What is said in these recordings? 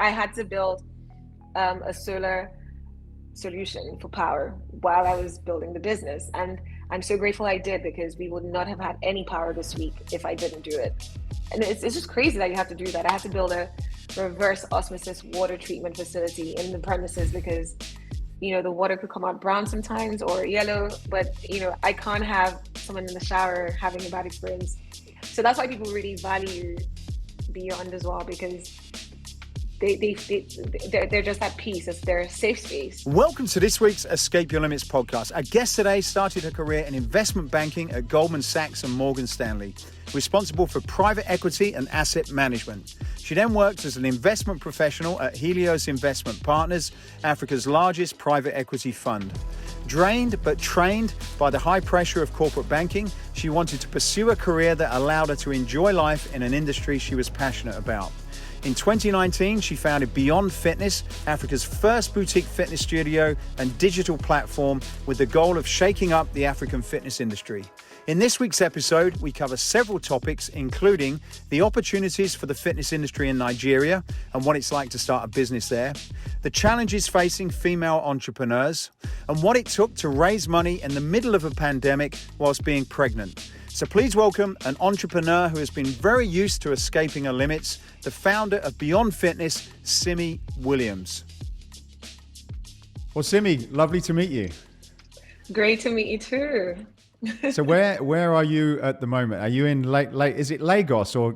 I had to build a solar solution for power while I was building the business. And I'm so grateful I did, because we would not have had any power this week if I didn't do it. And it's just crazy that you have to do that. I had to build a reverse osmosis water treatment facility in the premises because, the water could come out brown sometimes or yellow, but, I can't have someone in the shower having a bad experience. So that's why people really value Beyond as well, because they're just at peace. It's their safe space. Welcome to this week's Escape Your Limits podcast. Our guest today started her career in investment banking at Goldman Sachs and Morgan Stanley, responsible for private equity and asset management. She then worked as an investment professional at Helios Investment Partners, Africa's largest private equity fund. Drained but trained by the high pressure of corporate banking, she wanted to pursue a career that allowed her to enjoy life in an industry she was passionate about. In 2019, she founded Beyond Fitness, Africa's first boutique fitness studio and digital platform, with the goal of shaking up the African fitness industry. In this week's episode, we cover several topics, including the opportunities for the fitness industry in Nigeria and what it's like to start a business there, the challenges facing female entrepreneurs, and what it took to raise money in the middle of a pandemic whilst being pregnant. So please welcome an entrepreneur who has been very used to escaping her limits, the founder of Beyond Fitness, Simi Williams. Well, Simi, lovely to meet you. Great to meet you too. So where are you at the moment? Are you in is it Lagos, or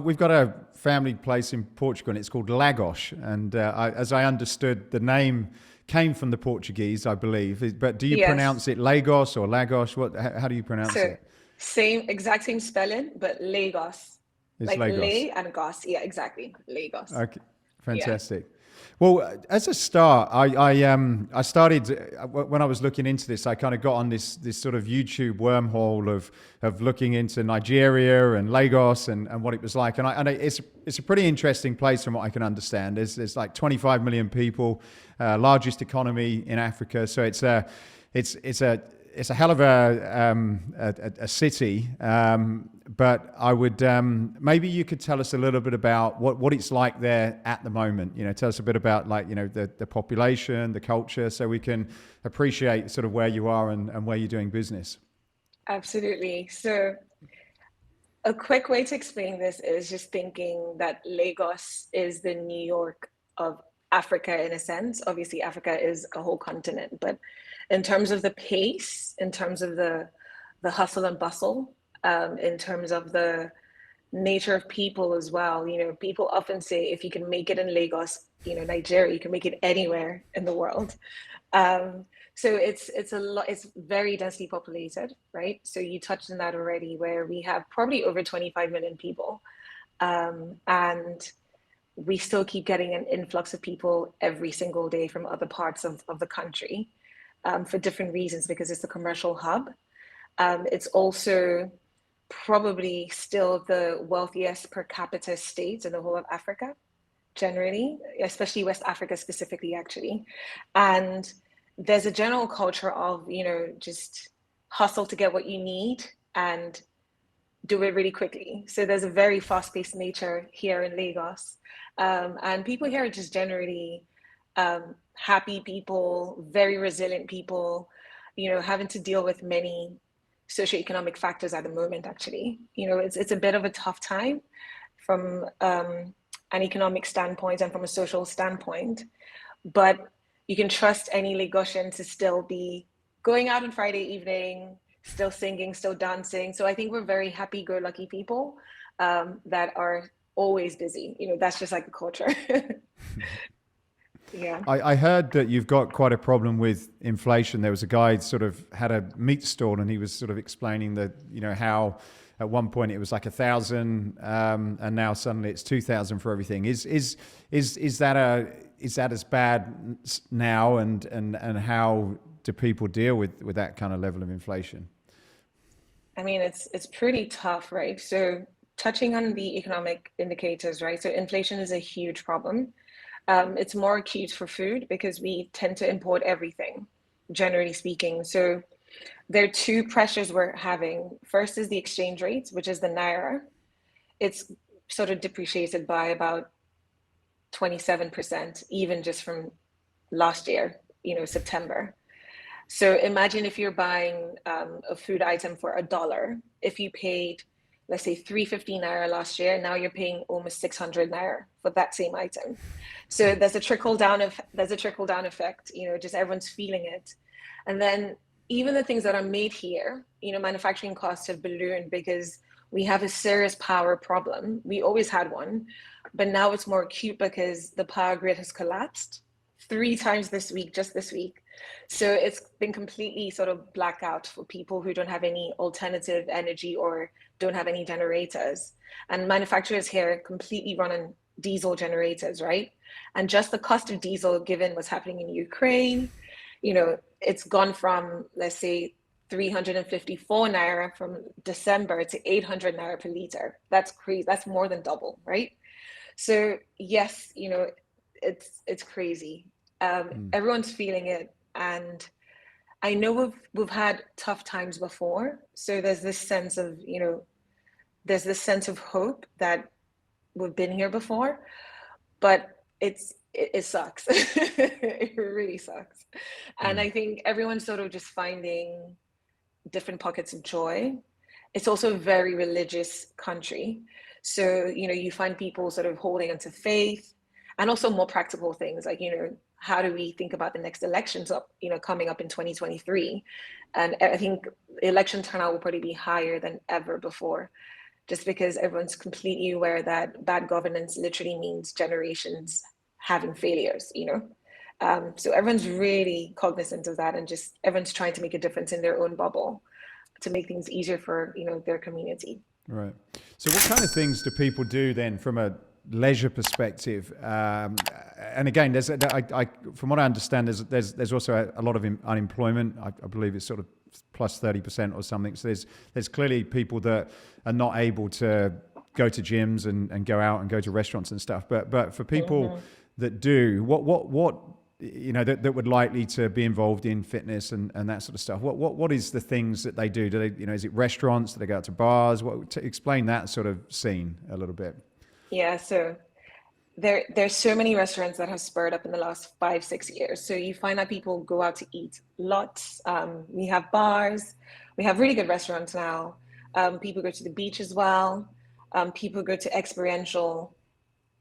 we've got a family place in Portugal and it's called Lagos, and as I understood, the name came from the Portuguese, I believe. But do you pronounce it Lagos or Lagos? How do you pronounce it? Exact same spelling, but Lagos. It's like Lagos. Lay and Gos. Yeah, exactly. Lagos. Okay, fantastic. Yeah. Well, as a start, I started when I was looking into this. I kind of got on this sort of YouTube wormhole of looking into Nigeria and Lagos and what it was like, and it's a pretty interesting place from what I can understand. There's like 25 million people, largest economy in Africa, so it's a hell of a city, but I would maybe you could tell us a little bit about what it's like there at the moment. Tell us a bit about the population, the culture, so we can appreciate sort of where you are and where you're doing business. Absolutely. So a quick way to explain this is just thinking that Lagos is the New York of Africa in a sense. Obviously, Africa is a whole continent, but in terms of the pace, in terms of the hustle and bustle, in terms of the nature of people as well, people often say if you can make it in Lagos, Nigeria, you can make it anywhere in the world. So it's very densely populated, right? So you touched on that already, where we have probably over 25 million people, and we still keep getting an influx of people every single day from other parts of the country. For different reasons, because it's a commercial hub. It's also probably still the wealthiest per capita state in the whole of Africa, generally, especially West Africa specifically, actually. And there's a general culture of, just hustle to get what you need and do it really quickly. So there's a very fast-paced nature here in Lagos. And people here are just generally happy people, very resilient people, having to deal with many socioeconomic factors at the moment, actually. It's a bit of a tough time from an economic standpoint and from a social standpoint, but you can trust any Lagosian to still be going out on Friday evening, still singing, still dancing. So I think we're very happy-go-lucky people that are always busy. That's just like the culture. Yeah. I heard that you've got quite a problem with inflation. There was a guy sort of had a meat stall and he was sort of explaining that, how at one point it was like 1,000 and now suddenly it's 2,000 for everything. Is that as bad now, and how do people deal with that kind of level of inflation? I mean, it's pretty tough, right? So touching on the economic indicators, right? So inflation is a huge problem. It's more acute for food because we tend to import everything, generally speaking. So there are two pressures we're having. First is the exchange rate, which is the naira. It's sort of depreciated by about 27%, even just from last year, September. So imagine if you're buying a food item for $1. If you paid, let's say 350 naira last year, now you're paying almost 600 naira for that same item. So there's a trickle down effect, just everyone's feeling it. And then even the things that are made here, manufacturing costs have ballooned because we have a serious power problem. We always had one, but now it's more acute because the power grid has collapsed 3 times just this week. So it's been completely sort of blackout for people who don't have any alternative energy or don't have any generators. And manufacturers here completely run on diesel generators, right? And just the cost of diesel, given what's happening in Ukraine, it's gone from, let's say, 354 naira from December to 800 naira per liter. That's crazy. That's more than double, right? So yes, it's crazy. Everyone's feeling it, and I know we've had tough times before. So there's this sense of hope that we've been here before, but it sucks. It really sucks. And I think everyone's sort of just finding different pockets of joy. It's also a very religious country. So, you find people sort of holding onto faith, and also more practical things like, how do we think about the next elections coming up in 2023? And I think election turnout will probably be higher than ever before, just because everyone's completely aware that bad governance literally means generations having failures, So everyone's really cognizant of that, and just everyone's trying to make a difference in their own bubble to make things easier for, their community. Right. So what kind of things do people do then from a leisure perspective? And again, from what I understand, there's also a lot of unemployment. I believe it's sort of plus 30% or something. So there's clearly people that are not able to go to gyms and go out and go to restaurants and stuff. But for people that do, what that would likely to be involved in fitness and that sort of stuff. What is the things that they do? Do they, is it restaurants? Do they go out to bars? Explain that sort of scene a little bit. Yeah, so there's so many restaurants that have spurred up in the last 5-6 years. So you find that people go out to eat lots. We have bars, we have really good restaurants now. People go to the beach as well. People go to experiential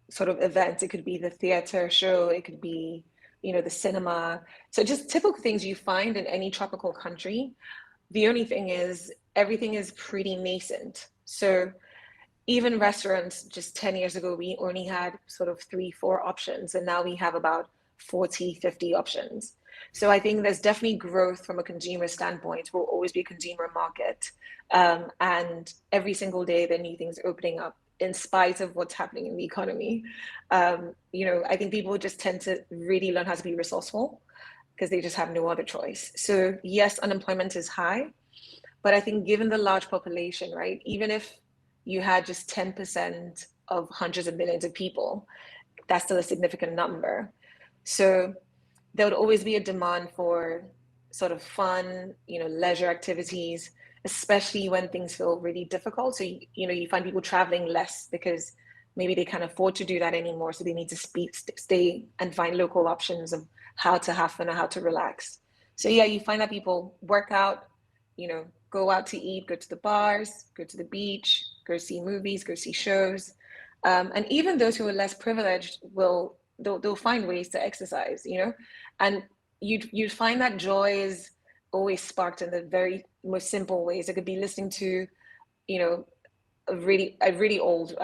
sort of events. It could be the theater show, it could be, the cinema. So just typical things you find in any tropical country. The only thing is everything is pretty nascent. So even restaurants just 10 years ago, we only had sort of 3-4 options, and now we have about 40-50 options. So I think there's definitely growth from a consumer standpoint. Will always be a consumer market. And every single day, there are new things opening up in spite of what's happening in the economy. I think people just tend to really learn how to be resourceful because they just have no other choice. So yes, unemployment is high, but I think given the large population, right, even if you had just 10% of hundreds of millions of people, that's still a significant number. So there would always be a demand for sort of fun, leisure activities, especially when things feel really difficult. So, you find people traveling less because maybe they can't afford to do that anymore. So they need to stay and find local options of how to have fun or how to relax. So yeah, you find that people work out, go out to eat, go to the bars, go to the beach, go see movies, go see shows. And even those who are less privileged they'll find ways to exercise, and you'd find that joy is always sparked in the very most simple ways. It could be listening to, a really old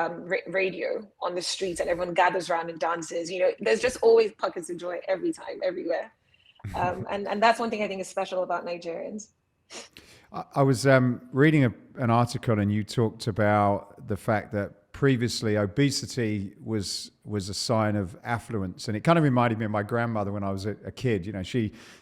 radio on the streets, and everyone gathers around and dances. There's just always pockets of joy every time, everywhere. And that's one thing I think is special about Nigerians. I was reading an article, and you talked about the fact that previously obesity was a sign of affluence, and it kind of reminded me of my grandmother when I was a kid.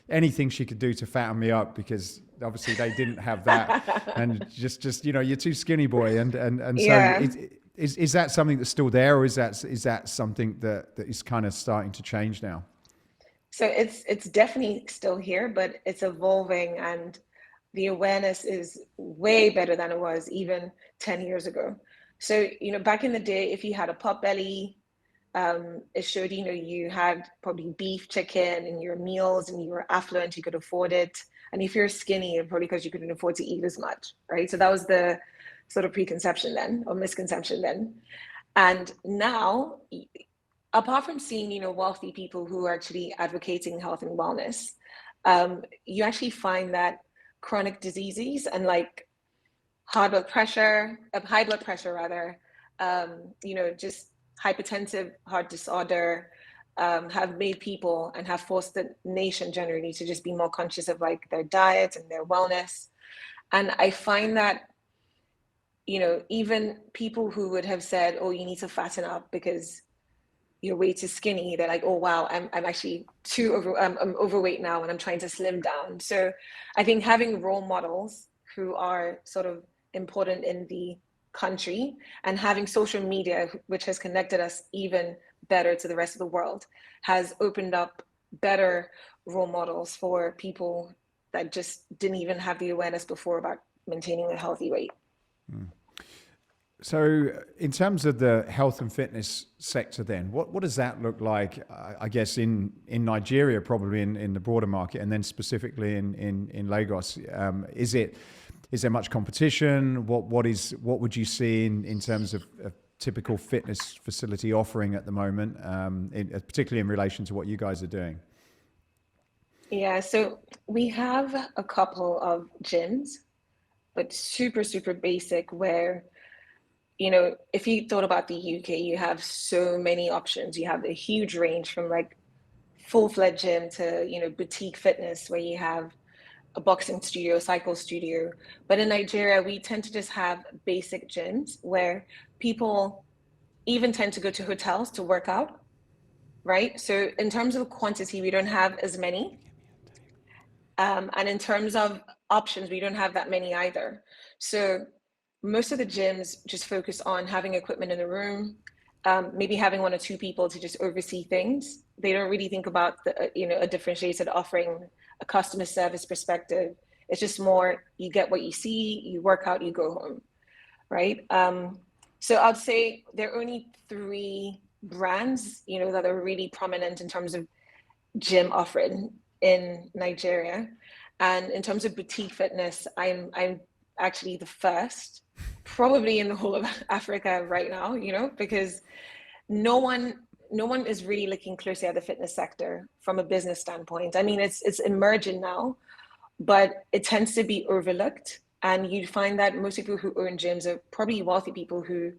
Anything she could do to fatten me up, because obviously they didn't have that, and just you're too skinny, boy, and Yeah. so is that something that's still there, or is that something that is kind of starting to change now? So it's definitely still here, but it's evolving, and the awareness is way better than it was even 10 years ago. So, back in the day, if you had a pot belly, It showed, you had probably beef, chicken in your meals, and you were affluent, you could afford it. And if you're skinny, probably because you couldn't afford to eat as much, right? So that was the sort of preconception then, or misconception then. And now, apart from seeing, wealthy people who are actually advocating health and wellness, you actually find that chronic diseases and like high blood pressure rather, just hypertensive heart disorder, have made people and have forced the nation generally to just be more conscious of like their diet and their wellness. And I find that, even people who would have said, oh, you need to fatten up because your weight is skinny, they're like, oh wow, I'm actually I'm overweight now and I'm trying to slim down. So I think having role models who are sort of important in the country, and having social media, which has connected us even better to the rest of the world, has opened up better role models for people that just didn't even have the awareness before about maintaining a healthy weight. So in terms of the health and fitness sector then, what does that look like, I guess, in Nigeria, probably in the broader market, and then specifically in Lagos? Is there much competition? What would you see in terms of a typical fitness facility offering at the moment, particularly in relation to what you guys are doing? Yeah, so we have a couple of gyms, but super, super basic, where, if you thought about the UK, you have so many options. You have a huge range from like full-fledged gym to, boutique fitness, where you have a boxing studio, cycle studio. But in Nigeria, we tend to just have basic gyms where people even tend to go to hotels to work out, right? So in terms of quantity, we don't have as many. And in terms of options, we don't have that many either. So most of the gyms just focus on having equipment in the room, maybe having one or two people to just oversee things. They don't really think about a differentiated offering, a customer service perspective. It's just more, you get what you see, you work out, you go home, right? So I'd say there are only 3 brands, that are really prominent in terms of gym offering in Nigeria. And in terms of boutique fitness, I'm actually the first, probably in the whole of Africa right now, because no one is really looking closely at the fitness sector from a business standpoint. I mean, it's emerging now, but it tends to be overlooked. And you find that most people who own gyms are probably wealthy people who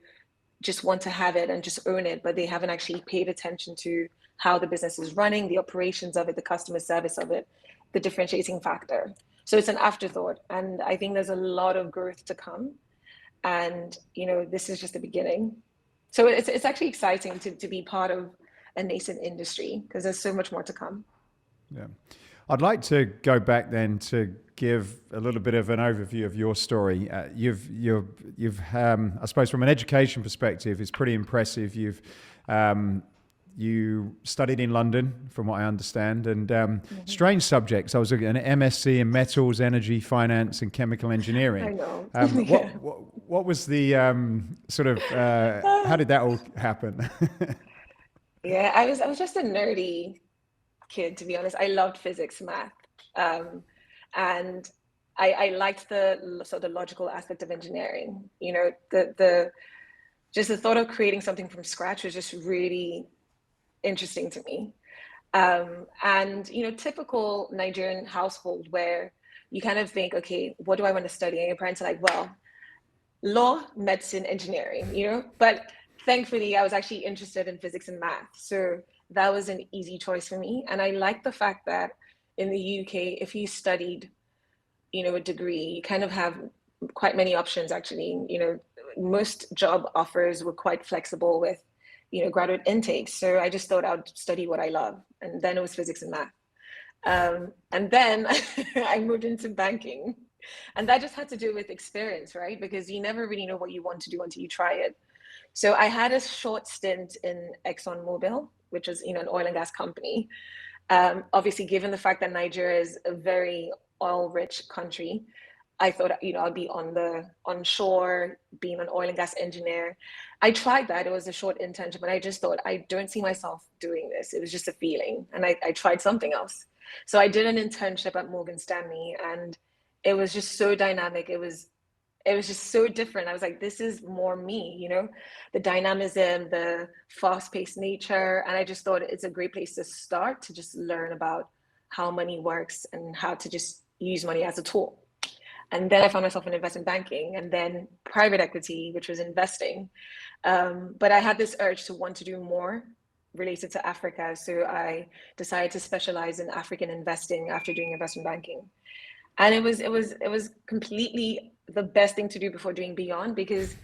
just want to have it and just own it, but they haven't actually paid attention to how the business is running, the operations of it, the customer service of it, the differentiating factor. So it's an afterthought. And I think there's a lot of growth to come. And, this is just the beginning. So it's actually exciting to be part of a nascent industry, because there's so much more to come. Yeah. I'd like to go back then to give a little bit of an overview of your story. You've I suppose from an education perspective, it's pretty impressive. You studied in London, from what I understand, and strange subjects. I was an MSc in metals, energy, finance, and chemical engineering. I know. What was the how did that all happen? Yeah, I was just a nerdy kid, to be honest. I loved physics, math, and I liked the sort of logical aspect of engineering. The thought of creating something from scratch was just really interesting to me. And typical Nigerian household, where you kind of think, okay, what do I want to study? And your parents are like, well, law, medicine, engineering, but thankfully I was actually interested in physics and math. So that was an easy choice for me. And I like the fact that in the UK, if you studied, a degree, you kind of have quite many options actually. Most job offers were quite flexible with, graduate intakes. So I just thought I'd study what I love. And then it was physics and math. And then I moved into banking. And that just had to do with experience, right? Because you never really know what you want to do until you try it. So I had a short stint in ExxonMobil, which is, an oil and gas company. Obviously, given the fact that Nigeria is a very oil-rich country, I thought, I'd be onshore, being an oil and gas engineer. I tried that. It was a short internship, but I just thought, I don't see myself doing this. It was just a feeling. And I tried something else. So I did an internship at Morgan Stanley, and it was just so dynamic. It was just so different. I was like, this is more me, the dynamism, the fast-paced nature. And I just thought it's a great place to start, to just learn about how money works and how to just use money as a tool. And then I found myself in investment banking, and then private equity, which was investing. But I had this urge to want to do more related to Africa. So I decided to specialize in African investing after doing investment banking. And it was completely the best thing to do before doing Beyond, because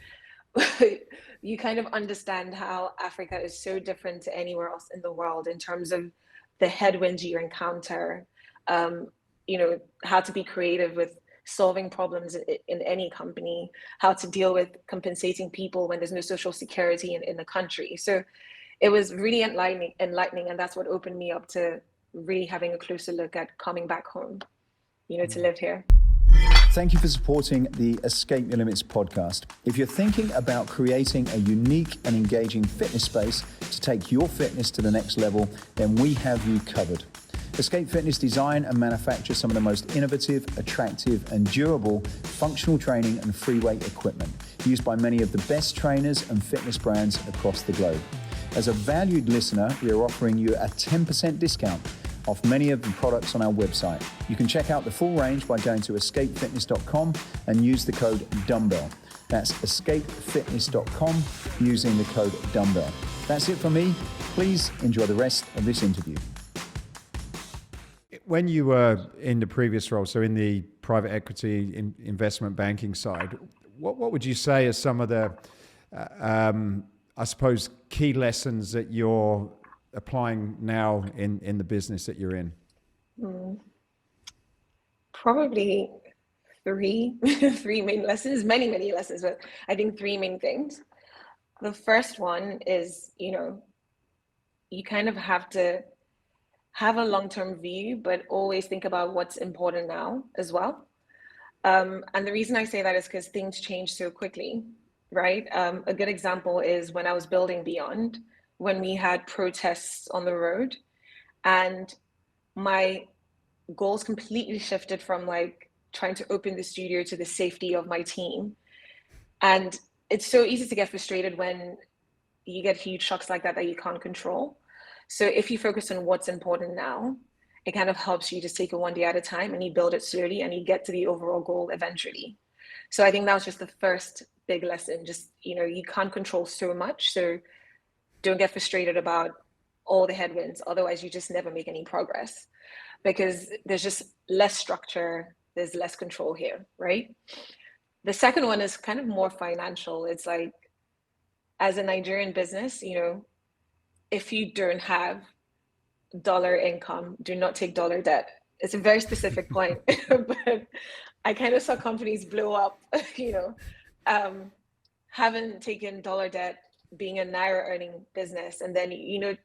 you kind of understand how Africa is so different to anywhere else in the world in terms of the headwinds you encounter, how to be creative with solving problems in any company, how to deal with compensating people when there's no social security in the country. So it was really enlightening, and that's what opened me up to really having a closer look at coming back home, to live here. Thank you for supporting the Escape Your Limits podcast. If you're thinking about creating a unique and engaging fitness space to take your fitness to the next level, then we have you covered. Escape Fitness design and manufacture some of the most innovative, attractive, and durable functional training and free weight equipment used by many of the best trainers and fitness brands across the globe. As a valued listener, we are offering you a 10% discount off many of the products on our website. You can check out the full range by going to escapefitness.com and use the code DUMBBELL. That's escapefitness.com using the code DUMBBELL. That's it from me. Please enjoy the rest of this interview. When you were in the previous role, so in the private equity investment banking side, what would you say are some of the, I suppose, key lessons that you're applying now in the business that you're in? Probably three main lessons, many lessons, but I think three main things. The first one is, you kind of have to have a long-term view, but always think about what's important now as well. And the reason I say that is because things change so quickly, right? A good example is when I was building Beyond, when we had protests on the road, and my goals completely shifted from like trying to open the studio to the safety of my team. And it's so easy to get frustrated when you get huge shocks like that you can't control. So if you focus on what's important now, it kind of helps you just take it one day at a time, and you build it slowly, and you get to the overall goal eventually. So I think that was just the first big lesson. Just, you can't control so much. So don't get frustrated about all the headwinds. Otherwise, you just never make any progress, because there's just less structure. There's less control here, right? The second one is kind of more financial. It's like, as a Nigerian business, if you don't have dollar income, do not take dollar debt. It's a very specific point, but I kind of saw companies blow up, haven't taken dollar debt, being a Naira earning business. And then,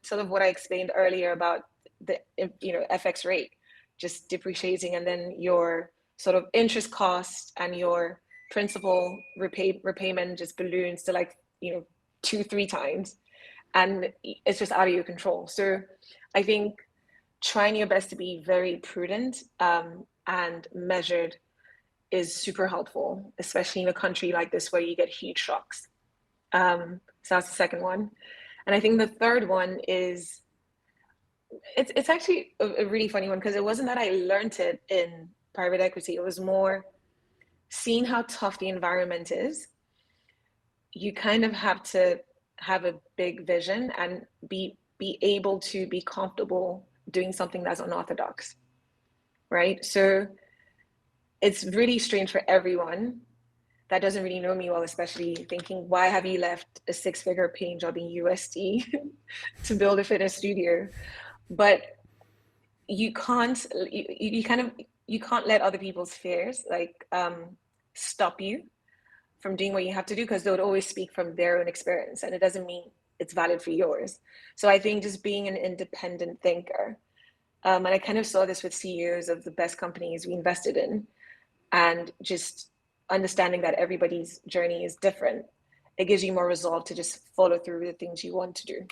sort of what I explained earlier about the, FX rate just depreciating, and then your sort of interest cost and your principal repayment just balloons to like, 2-3 times. And it's just out of your control. So I think trying your best to be very prudent and measured is super helpful, especially in a country like this where you get huge shocks. So that's the second one. And I think the third one is, it's actually a really funny one, because it wasn't that I learned it in private equity. It was more seeing how tough the environment is. You kind of have to have a big vision and be able to be comfortable doing something that's unorthodox, right? So it's really strange for everyone that doesn't really know me well, especially thinking, why have you left a 6-figure paying job in USD to build a fitness studio? But you can't let other people's fears stop you from doing what you have to do, because they would always speak from their own experience, and it doesn't mean it's valid for yours. So I think just being an independent thinker, and I kind of saw this with CEOs of the best companies we invested in, and just understanding that everybody's journey is different, it gives you more resolve to just follow through with the things you want to do.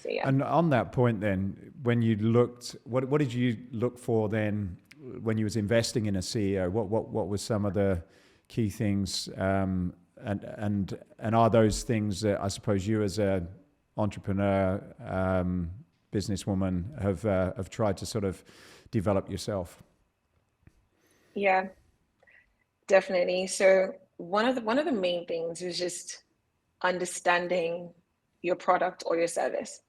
So yeah. And on that point then, when you looked, what did you look for then when you was investing in a CEO? What were some of the key things, and are those things that I suppose you as a entrepreneur, businesswoman have tried to sort of develop yourself? Yeah, definitely. So one of the main things is just understanding your product or your service,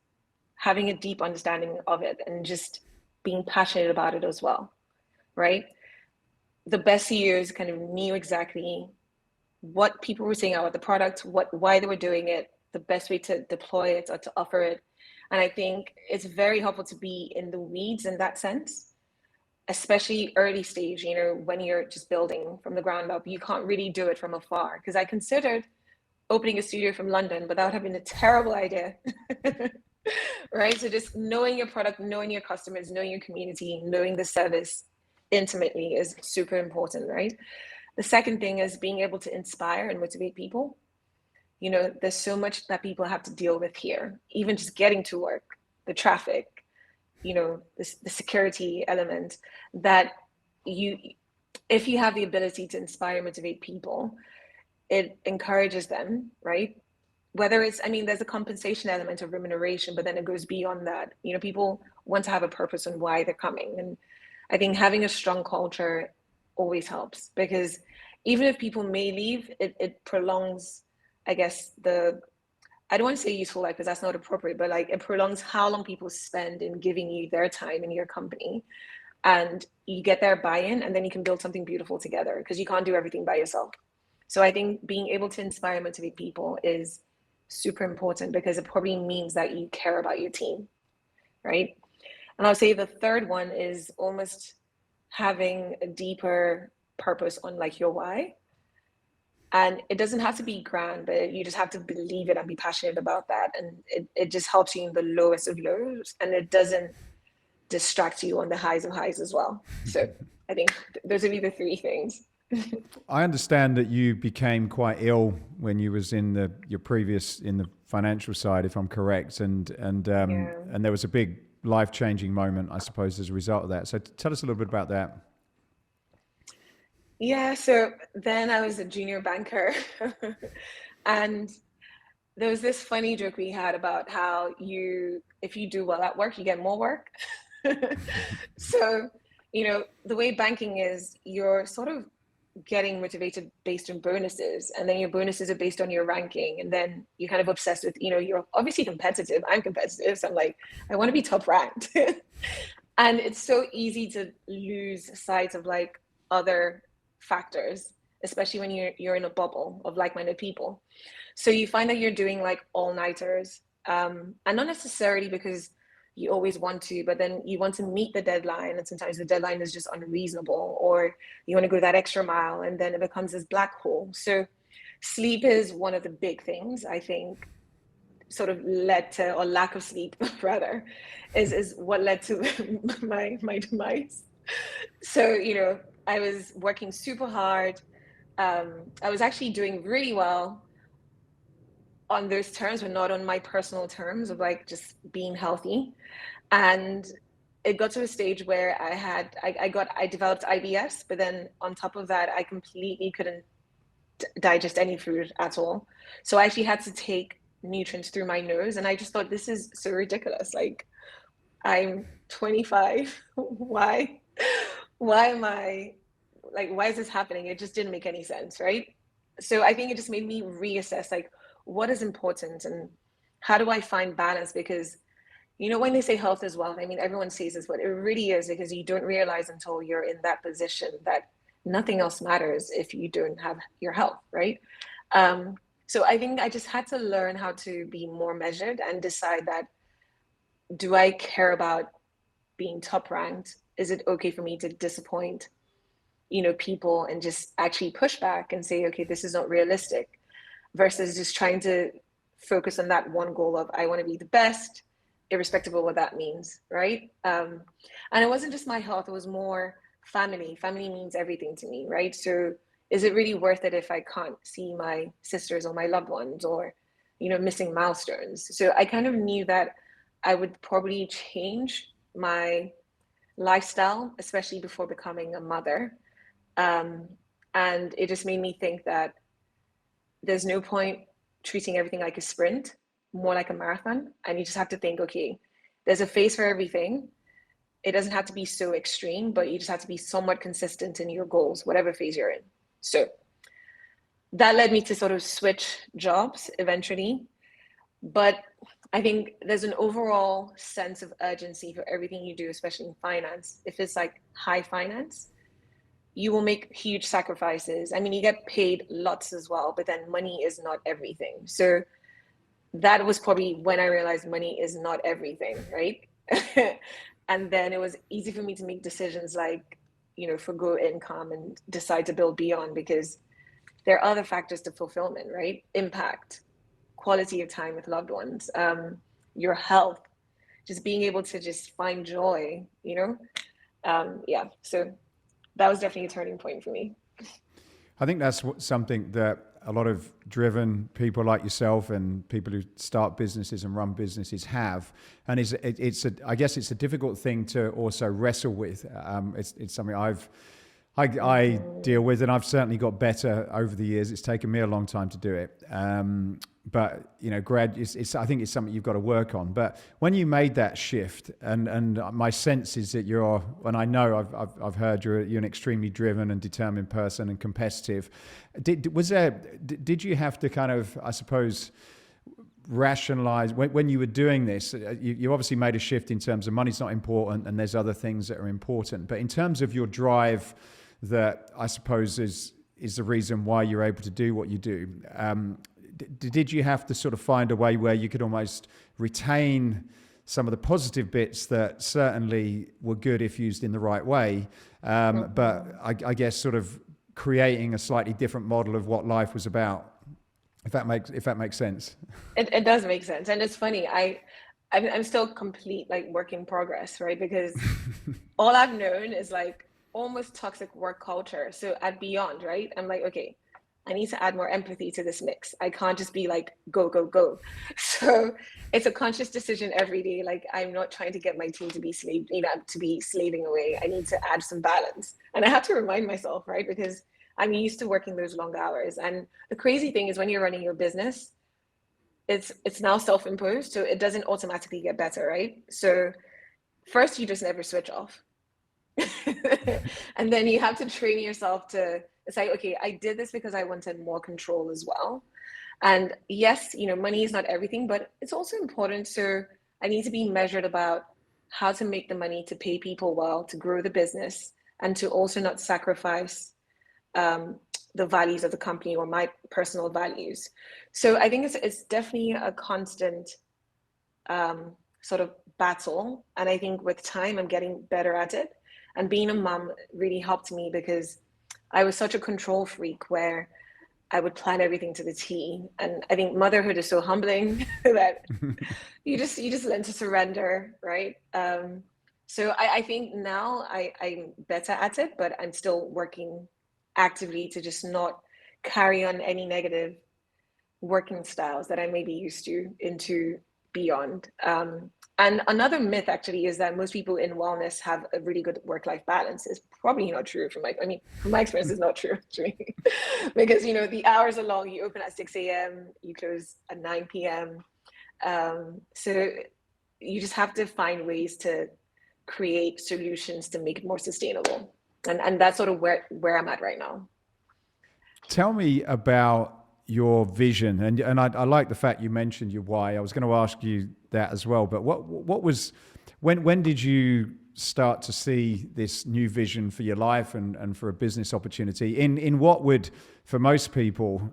having a deep understanding of it, and just being passionate about it as well, right? The best CEOs kind of knew exactly what people were saying about the product, why they were doing it, the best way to deploy it or to offer it. And I think it's very helpful to be in the weeds in that sense, especially early stage, when you're just building from the ground up. You can't really do it from afar, because I considered opening a studio from London, but that would have been a terrible idea. Right? So just knowing your product, knowing your customers, knowing your community, knowing the service intimately is super important, right? The second thing is being able to inspire and motivate people. There's so much that people have to deal with here, even just getting to work, the traffic, the security element, that if you have the ability to inspire and motivate people, it encourages them, right? Whether it's, there's a compensation element of remuneration, but then it goes beyond that. People want to have a purpose on why they're coming. And I think having a strong culture always helps, because even if people may leave, it prolongs, I guess, I don't want to say useful life, because that's not appropriate, but like it prolongs how long people spend in giving you their time in your company. And you get their buy-in, and then you can build something beautiful together, because you can't do everything by yourself. So I think being able to inspire and motivate people is super important, because it probably means that you care about your team, right? And I'll say the third one is almost having a deeper purpose on like your why. And it doesn't have to be grand, but you just have to believe it and be passionate about that. And it just helps you in the lowest of lows, and it doesn't distract you on the highs of highs as well. So I think those would be the three things. I understand that you became quite ill when you was in the financial side, if I'm correct, and there was a big life-changing moment, I suppose, as a result of that. So tell us a little bit about that. Yeah, so then I was a junior banker, and there was this funny joke we had about how if you do well at work, you get more work. So, the way banking is, you're sort of getting motivated based on bonuses, and then your bonuses are based on your ranking, and then you're kind of obsessed with, you're obviously competitive. I'm competitive, so I'm like, I want to be top ranked. And it's so easy to lose sight of like other factors, especially when you're in a bubble of like-minded people. So you find that you're doing like all-nighters, and not necessarily because you always want to, but then you want to meet the deadline, and sometimes the deadline is just unreasonable, or you want to go that extra mile, and then it becomes this black hole. So sleep is one of the big things, I think, sort of led to, or lack of sleep rather, is what led to my demise. So, I was working super hard. I was actually doing really well on those terms, but not on my personal terms of like just being healthy. And it got to a stage where I developed IBS, but then on top of that, I completely couldn't digest any food at all. So I actually had to take nutrients through my nose, and I just thought, this is so ridiculous. Like, I'm 25. Why am I like, why is this happening? It just didn't make any sense, right? So I think it just made me reassess like, what is important and how do I find balance? Because when they say health is wealth, everyone says this, but it really is, because you don't realize until you're in that position that nothing else matters if you don't have your health, right? So I think I just had to learn how to be more measured and decide that, do I care about being top ranked? Is it okay for me to disappoint, people, and just actually push back and say, okay, this is not realistic, versus just trying to focus on that one goal of, I want to be the best, irrespective of what that means, right? And it wasn't just my health, it was more family means everything to me, right? So is it really worth it if I can't see my sisters or my loved ones, or, missing milestones? So I kind of knew that I would probably change my lifestyle, especially before becoming a mother. And it just made me think that there's no point treating everything like a sprint, more like a marathon. And you just have to think, okay, there's a phase for everything. It doesn't have to be so extreme, but you just have to be somewhat consistent in your goals, whatever phase you're in. So that led me to sort of switch jobs eventually. But I think there's an overall sense of urgency for everything you do, especially in finance. If it's like high finance, you will make huge sacrifices. I mean, you get paid lots as well, but then money is not everything. So that was probably when I realized money is not everything, right? And then it was easy for me to make decisions like, forgo income and decide to build beyond, because there are other factors to fulfillment, right? Impact, quality of time with loved ones, your health, just being able to just find joy, yeah. So that was definitely a turning point for me. I think that's something that a lot of driven people like yourself and people who start businesses and run businesses have, and I guess it's a difficult thing to also wrestle with. It's something I deal with, and I've certainly got better over the years. It's taken me a long time to do it. But I think it's something you've got to work on. But when you made that shift, and my sense is that and I know I've heard you're an extremely driven and determined person and competitive. Did you have to kind of, I suppose, rationalize when you were doing this? You obviously made a shift in terms of money's not important and there's other things that are important. But in terms of your drive, that I suppose is the reason why you're able to do what you do. Did you have to sort of find a way where you could almost retain some of the positive bits that certainly were good if used in the right way, but I guess sort of creating a slightly different model of what life was about, if that makes sense? It does make sense, and it's funny. I'm still complete like work in progress, right? Because all I've known is like almost toxic work culture. So at Beyond, right, I'm like, okay, I need to add more empathy to this mix. I can't just be like, go, go, go. So it's a conscious decision every day. Like, I'm not trying to get my team to be slaving away. I need to add some balance. And I have to remind myself, right? Because I'm used to working those long hours. And the crazy thing is when you're running your business, it's now self-imposed. So it doesn't automatically get better, right? So first, you just never switch off. And then you have to train yourself to say, okay, I did this because I wanted more control as well. And yes, money is not everything, but it's also important. So I need to be measured about how to make the money to pay people well, to grow the business, and to also not sacrifice the values of the company or my personal values. So I think it's definitely a constant sort of battle. And I think with time, I'm getting better at it. And being a mom really helped me because I was such a control freak where I would plan everything to the T. And I think motherhood is so humbling that you just learn to surrender, right? So I think now I'm better at it, but I'm still working actively to just not carry on any negative working styles that I may be used to into Beyond. And another myth actually is that most people in wellness have a really good work-life balance. It's probably not true from my experience, it's not true actually. Because, the hours are long, you open at 6 a.m., you close at 9 p.m. So you just have to find ways to create solutions to make it more sustainable. And that's sort of where I'm at right now. Tell me about your vision, and I like the fact you mentioned your why. I was going to ask you that as well, but what was, when did you start to see this new vision for your life and for a business opportunity in what would, for most people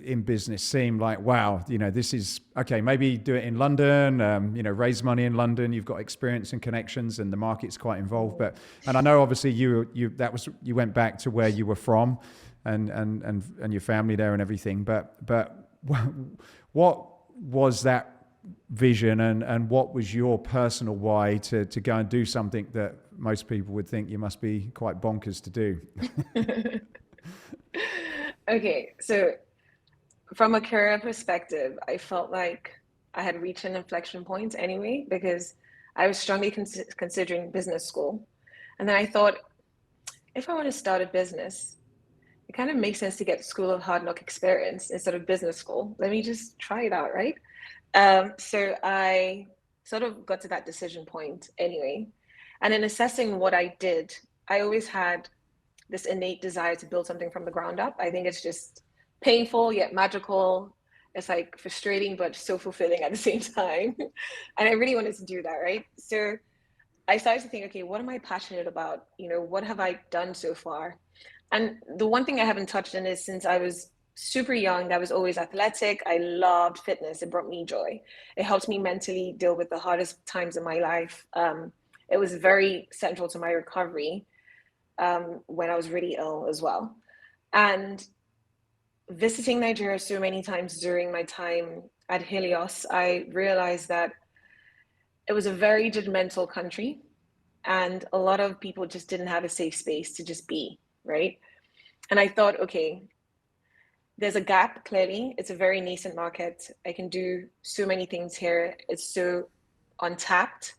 in business, seem like, wow, this is okay, maybe do it in London, raise money in London, you've got experience and connections and the market's quite involved, and I know obviously you went back to where you were from and your family there and everything, but what was that vision and what was your personal why to go and do something that most people would think you must be quite bonkers to do. Okay, so from a career perspective, I felt like I had reached an inflection point anyway, because I was strongly considering business school. And then I thought, if I want to start a business, it kind of makes sense to get School of Hard Knock experience instead of business school. Let me just try it out, right? So I sort of got to that decision point anyway. And in assessing what I did, I always had this innate desire to build something from the ground up. I think it's just painful yet magical. It's like frustrating, but so fulfilling at the same time. And I really wanted to do that, right? So I started to think, okay, what am I passionate about? You know, what have I done so far? And the one thing I haven't touched on is, since I was super young, I was always athletic. I loved fitness. It brought me joy. It helped me mentally deal with the hardest times in my life. It was very central to my recovery when I was really ill as well. And visiting Nigeria so many times during my time at Helios, I realized that it was a very judgmental country, and a lot of people just didn't have a safe space to just be, right? And I thought, okay, there's a gap, clearly. It's a very nascent market. I can do so many things here. It's so untapped.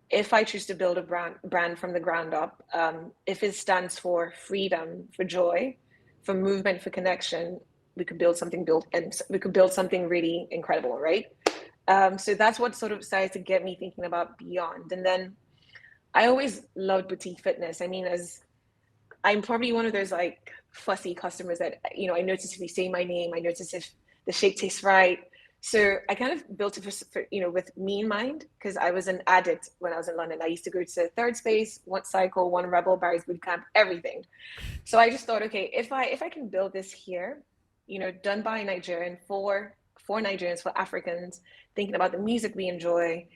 If I choose to build a brand from the ground up, if it stands for freedom, for joy, for movement, for connection, we could build something really incredible, right? So that's what sort of started to get me thinking about beyond. And then I always loved boutique fitness. I mean, as I'm probably one of those like fussy customers that, you know, I notice if you say my name, I notice if the shake tastes right. So I kind of built it for you know, with me in mind, because I was an addict when I was in London. I used to go to Third Space, One Cycle, One Rebel, Barry's Bootcamp, everything. So I just thought, okay, if I can build this here, you know, done by Nigerian for Nigerians, for Africans, thinking about the music we enjoy,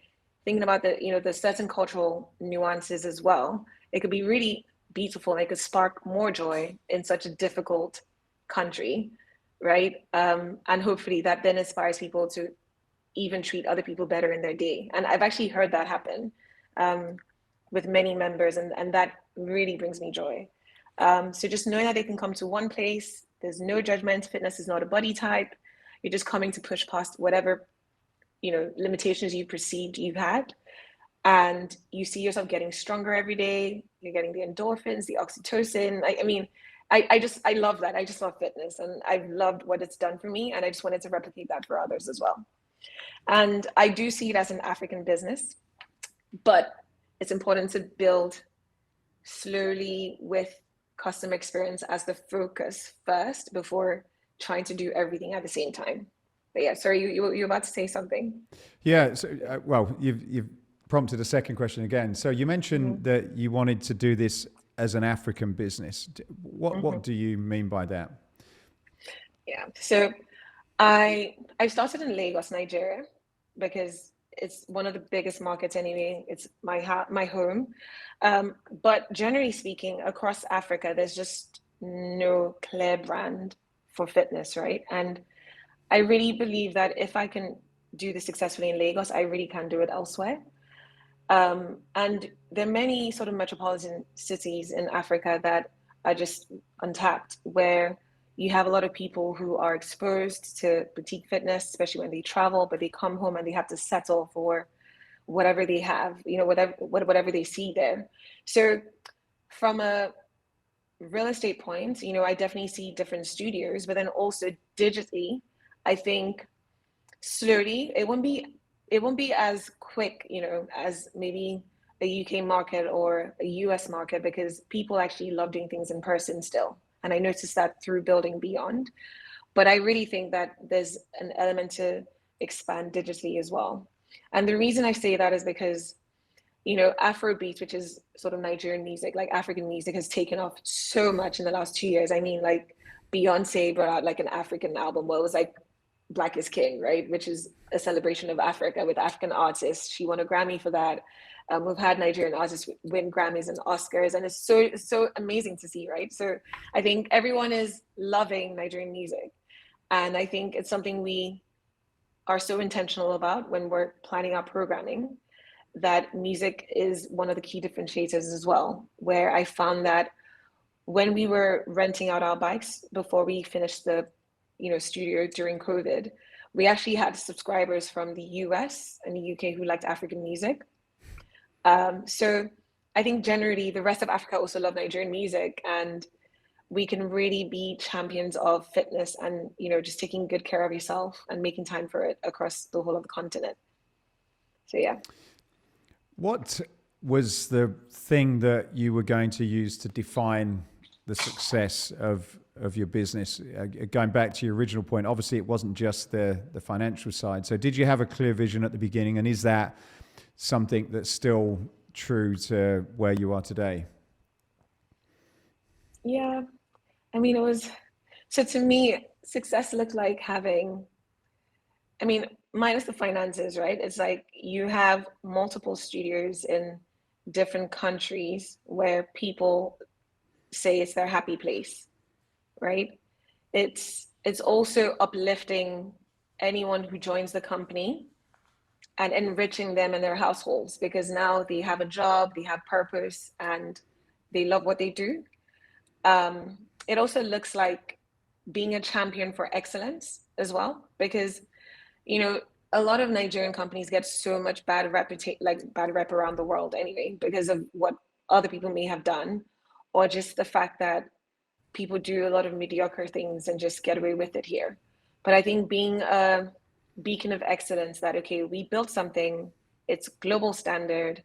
thinking about the, you know, the certain cultural nuances as well, it could be really beautiful, and it could spark more joy in such a difficult country, right? And hopefully that then inspires people to even treat other people better in their day. And I've actually heard that happen with many members, and that really brings me joy. So just knowing that they can come to one place, there's no judgment, fitness is not a body type, you're just coming to push past whatever, you know, limitations you perceived you had, and you see yourself getting stronger every day. You're getting the endorphins, the oxytocin. I love that. I just love fitness, and I've loved what it's done for me, and I just wanted to replicate that for others as well. And I do see it as an African business, but it's important to build slowly with customer experience as the focus first, before trying to do everything at the same time. But yeah, sorry, you're about to say something. Yeah, so, well, you've prompted a second question again. So you mentioned that you wanted to do this as an African business. What do you mean by that? Yeah, so I started in Lagos, Nigeria, because it's one of the biggest markets anyway. It's my home. But generally speaking, across Africa, there's just no clear brand for fitness, right? And I really believe that if I can do this successfully in Lagos, I really can do it elsewhere. And there are many sort of metropolitan cities in Africa that are just untapped, where you have a lot of people who are exposed to boutique fitness, especially when they travel, but they come home and they have to settle for whatever they have, you know, whatever they see there. So from a real estate point, you know, I definitely see different studios, but then also digitally, I think slowly it won't be as quick, you know, as maybe a UK market or a US market, because people actually love doing things in person still. And I noticed that through building Beyond. But I really think that there's an element to expand digitally as well. And the reason I say that is because, you know, Afrobeat, which is sort of Nigerian music, like African music, has taken off so much in the last 2 years. I mean, like Beyonce brought out like an African album where it was like Black is King, right? Which is a celebration of Africa with African artists. She won a Grammy for that. We've had Nigerian artists win Grammys and Oscars, and it's so amazing to see, right? So I think everyone is loving Nigerian music. And I think it's something we are so intentional about when we're planning our programming. that music is one of the key differentiators as well, where I found that when we were renting out our bikes before we finished the studio during COVID, we actually had subscribers from the US and the UK who liked African music. So I think generally the rest of Africa also love Nigerian music, and we can really be champions of fitness and just taking good care of yourself and making time for it across the whole of the continent. So yeah. What was the thing that you were going to use to define the success of your business? Going back to your original point, obviously it wasn't just the financial side. So did you have a clear vision at the beginning, and is that something that's still true to where you are today? Yeah, I mean, so to me, success looked like having, minus the finances, right? It's like you have multiple studios in different countries where people say it's their happy place, right? It's also uplifting anyone who joins the company and enriching them and their households, because now they have a job, they have purpose, and they love what they do. It also looks like being a champion for excellence as well, because a lot of Nigerian companies get so much bad rep around the world anyway, because of what other people may have done, or just the fact that people do a lot of mediocre things and just get away with it here. But I think being a beacon of excellence, that, okay, we built something, it's global standard,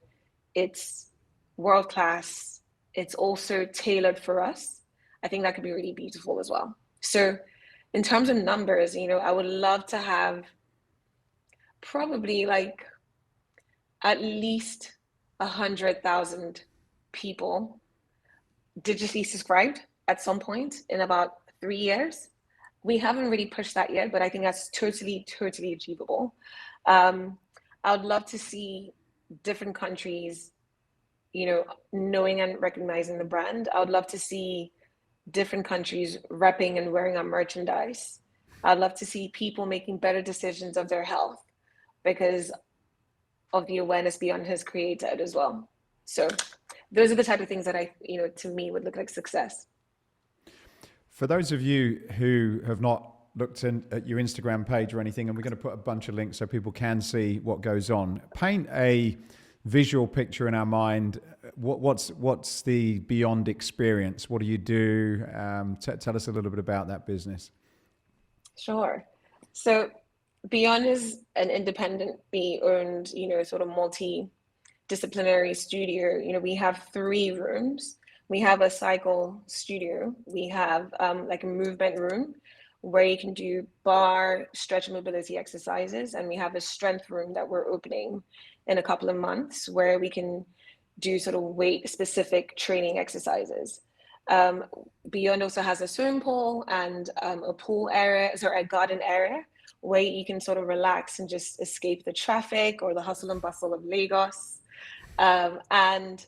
it's world class, it's also tailored for us, I think that could be really beautiful as well. So in terms of numbers, I would love to have probably like at least 100,000 people digitally subscribed at some point in about 3 years. We haven't really pushed that yet, but I think that's totally achievable. I would love to see different countries, knowing and recognizing the brand. I would love to see different countries repping and wearing our merchandise. I'd love to see people making better decisions of their health because of the awareness Beyond has created as well. So those are the type of things that to me would look like success. For those of you who have not looked at your Instagram page or anything, and we're going to put a bunch of links so people can see what goes on, paint a visual picture in our mind. What's the Beyond experience? What do you do? Tell us a little bit about that business. Sure. So Beyond is an independently owned, sort of multidisciplinary studio. We have 3 rooms. We have a cycle studio. We have like a movement room where you can do bar, stretch, and mobility exercises. And we have a strength room that we're opening in a couple of months where we can do sort of weight specific training exercises. Beyond also has a swimming pool and a pool area, a garden area where you can sort of relax and just escape the traffic or the hustle and bustle of Lagos. And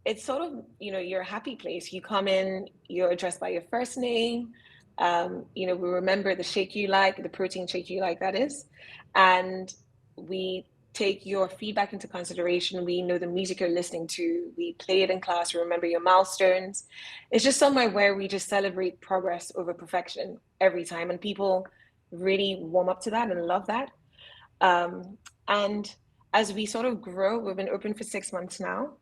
it's sort of, your happy place. You come in, you're addressed by your first name. We remember the shake you like, the protein shake you like, that is. And we take your feedback into consideration. We know the music you're listening to. We play it in class. We remember your milestones. It's just somewhere where we just celebrate progress over perfection every time. And people really warm up to that and love that. And as we sort of grow, we've been open for 6 months now.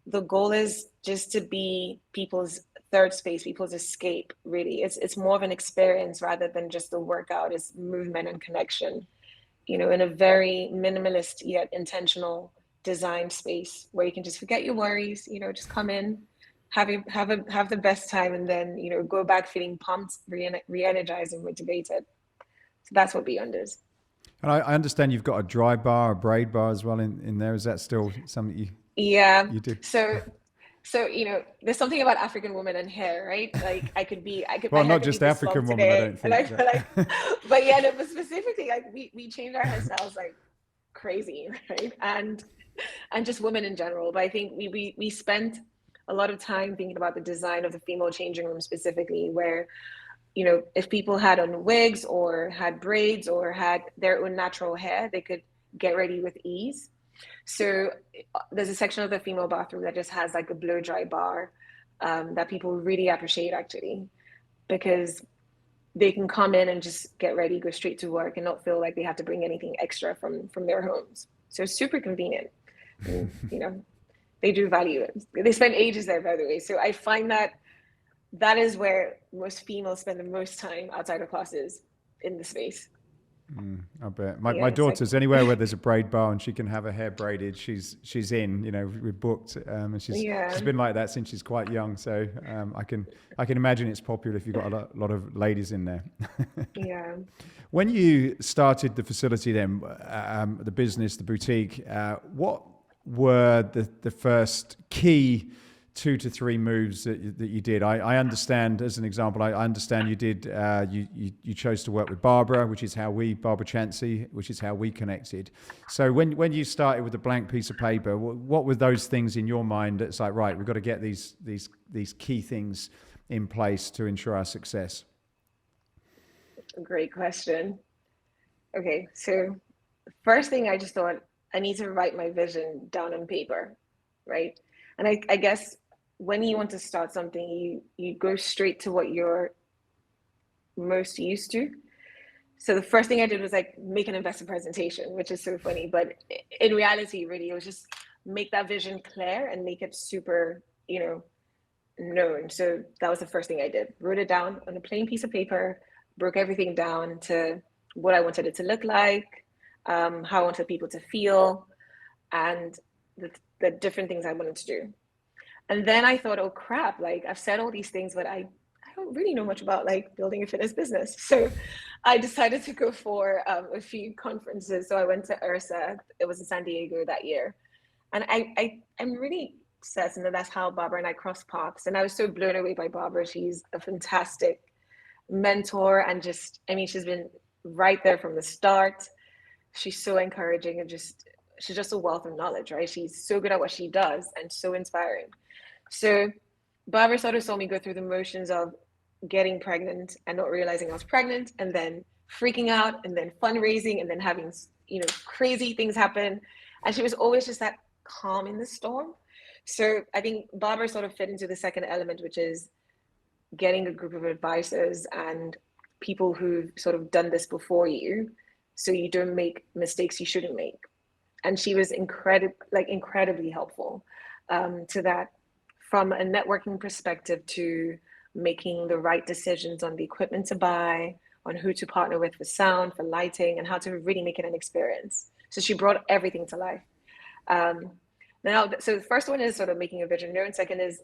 The goal is just to be people's third space, people's escape, really. It's more of an experience rather than just a workout. It's movement and connection, in a very minimalist yet intentional design space where you can just forget your worries, just come in, have the best time, and then, go back feeling pumped, re-energized and motivated. So that's what Beyond is. And I understand you've got a dry bar, a braid bar as well in there. Is that still something you do? So there's something about African women and hair, right? Like I could well, not just African women, I don't think. But specifically, like we change our hairstyles like crazy, right? And just women in general. But I think we spent a lot of time thinking about the design of the female changing room specifically, where if people had on wigs or had braids or had their own natural hair, they could get ready with ease. So there's a section of the female bathroom that just has like a blow dry bar that people really appreciate actually, because they can come in and just get ready, go straight to work, and not feel like they have to bring anything extra from their homes. So it's super convenient. And, they do value it. They spend ages there, by the way. So I find that is where most females spend the most time outside of classes, in the space. I bet my daughter's like, anywhere where there's a braid bar and she can have her hair braided, she's in. We're booked, and she's been like that since she's quite young. So I can imagine it's popular if you've got a lot of ladies in there. Yeah. When you started the facility, then the business, the boutique, what were the first key 2 to 3 moves that you did? I understand, as an example, I understand you did, you chose to work with Barbara Chancey, which is how we connected. So when you started with a blank piece of paper, what were those things in your mind that's like, right, we've got to get these key things in place to ensure our success? Great question. Okay, so first thing, I just thought I need to write my vision down on paper, right? And I guess when you want to start something, you go straight to what you're most used to. So the first thing I did was like make an investor presentation, which is so funny, but in reality, really, it was just make that vision clear and make it super, known. So that was the first thing I did. Wrote it down on a plain piece of paper, broke everything down to what I wanted it to look like, how I wanted people to feel, and the different things I wanted to do. And then I thought, oh crap, like I've said all these things, but I don't really know much about like building a fitness business. So I decided to go for a few conferences. So I went to URSA, it was in San Diego that year. And I'm really certain that that's how Barbara and I crossed paths. And I was so blown away by Barbara. She's a fantastic mentor, and she's been right there from the start. She's so encouraging, and she's just a wealth of knowledge, right? She's so good at what she does and so inspiring. So Barbara sort of saw me go through the motions of getting pregnant and not realizing I was pregnant, and then freaking out, and then fundraising, and then having, crazy things happen. And she was always just that calm in the storm. So I think Barbara sort of fit into the second element, which is getting a group of advisors and people who've sort of done this before you, so you don't make mistakes you shouldn't make. And she was incredibly helpful to that, from a networking perspective to making the right decisions on the equipment to buy, on who to partner with for sound, for lighting, and how to really make it an experience. So she brought everything to life. So the first one is sort of making a vision known. Second is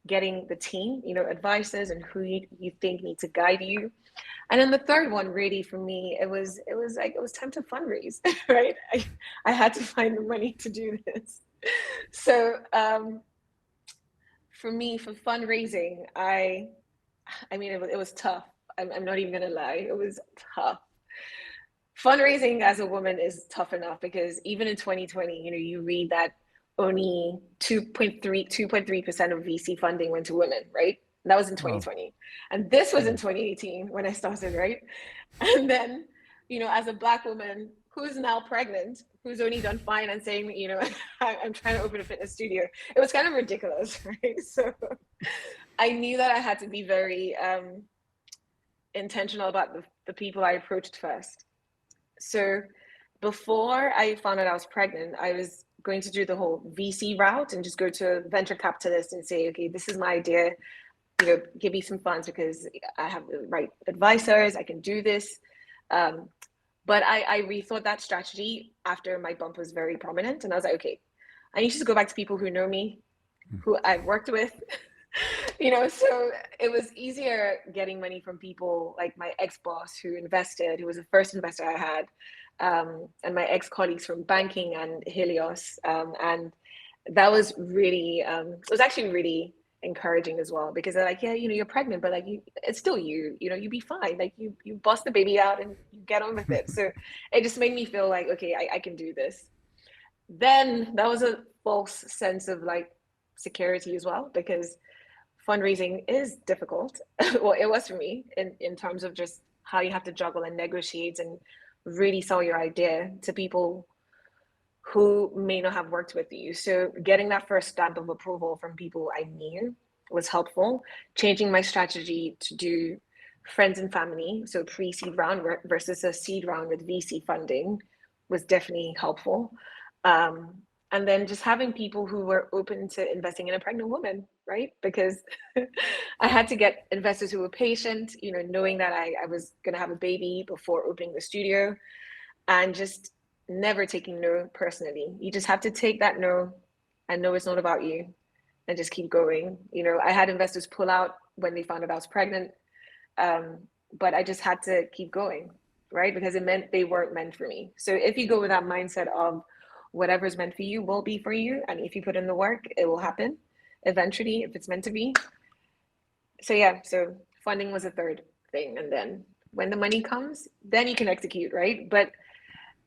getting the team, advisors and who you think need to guide you. And then the third one, really, for me, it was time to fundraise, right? I had to find the money to do this. So for me, for fundraising, it was tough. I'm not even gonna lie, it was tough. Fundraising as a woman is tough enough, because even in 2020, you read that only 2.3% of VC funding went to women, right? That was in 2020. And this was in 2018 when I started, right? And then, as a Black woman who's now pregnant, who's only done financing, I'm trying to open a fitness studio. It was kind of ridiculous, right? So I knew that I had to be very intentional about the people I approached first. So before I found out I was pregnant, I was going to do the whole VC route and just go to a venture capitalist and say, okay, this is my idea, give me some funds because I have the right advisors, I can do this. But I rethought that strategy after my bump was very prominent. And I was like, okay, I need to go back to people who know me, who I've worked with, so it was easier getting money from people like my ex-boss who invested, who was the first investor I had, and my ex-colleagues from banking and Helios. And that was really, it was actually really encouraging as well, because they're like, yeah, you're pregnant, but it's still you be fine. Like you bust the baby out and you get on with it. So it just made me feel like, okay, I can do this. Then that was a false sense of like security as well, because fundraising is difficult. Well, it was for me in terms of just how you have to juggle and negotiate and really sell your idea to people who may not have worked with you. So getting that first stamp of approval from people I knew was helpful. Changing my strategy to do friends and family, so pre-seed round versus a seed round with VC funding, was definitely helpful. And then just having people who were open to investing in a pregnant woman, right? Because I had to get investors who were patient, knowing that I was going to have a baby before opening the studio, and just never taking no personally. You just have to take that no and know it's not about you and just keep going. I had investors pull out when they found out I was pregnant, but I just had to keep going, right? Because it meant they weren't meant for me. So if you go with that mindset of whatever's meant for you will be for you, and if you put in the work, it will happen eventually if it's meant to be. So funding was a third thing. And then when the money comes, then you can execute, right? But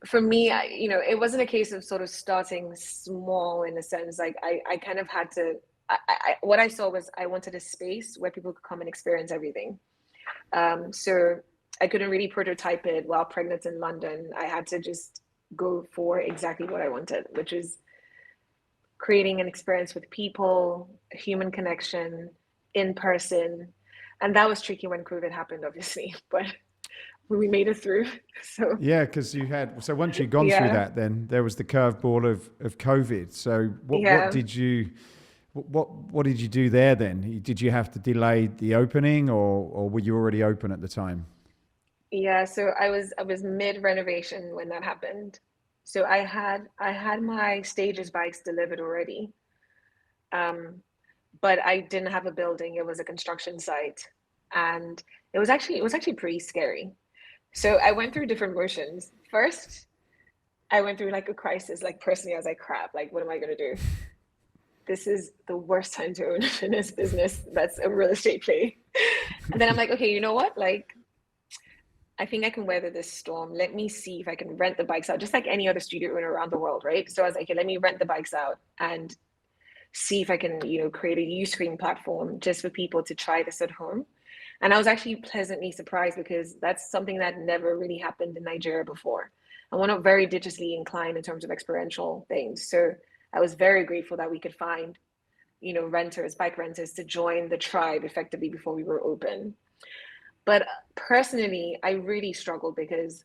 for me, it wasn't a case of sort of starting small in a sense. Like I kind of had to, what I saw was I wanted a space where people could come and experience everything. So I couldn't really prototype it while pregnant in London. I had to just go for exactly what I wanted, which is creating an experience with people, human connection, in person. And that was tricky when COVID happened, obviously, but we made it through. So yeah, because once you'd gone through that, then there was the curveball of COVID. So what did you do there then? Did you have to delay the opening, or were you already open at the time? Yeah, so I was mid renovation when that happened. So I had my stages bikes delivered already, but I didn't have a building. It was a construction site, and it was actually pretty scary. So I went through different motions. First, I went through like a crisis. Like personally, I was like, crap, like what am I gonna do? This is the worst time to own a fitness business that's a real estate play. And then I'm like, okay, you know what? Like, I think I can weather this storm. Let me see if I can rent the bikes out, just like any other studio owner around the world, right? So I was like, okay, let me rent the bikes out and see if I can, create a Uscreen platform just for people to try this at home. And I was actually pleasantly surprised because that's something that never really happened in Nigeria before. And we're not very digitally inclined in terms of experiential things. So I was very grateful that we could find, bike renters to join the tribe effectively before we were open. But personally, I really struggled because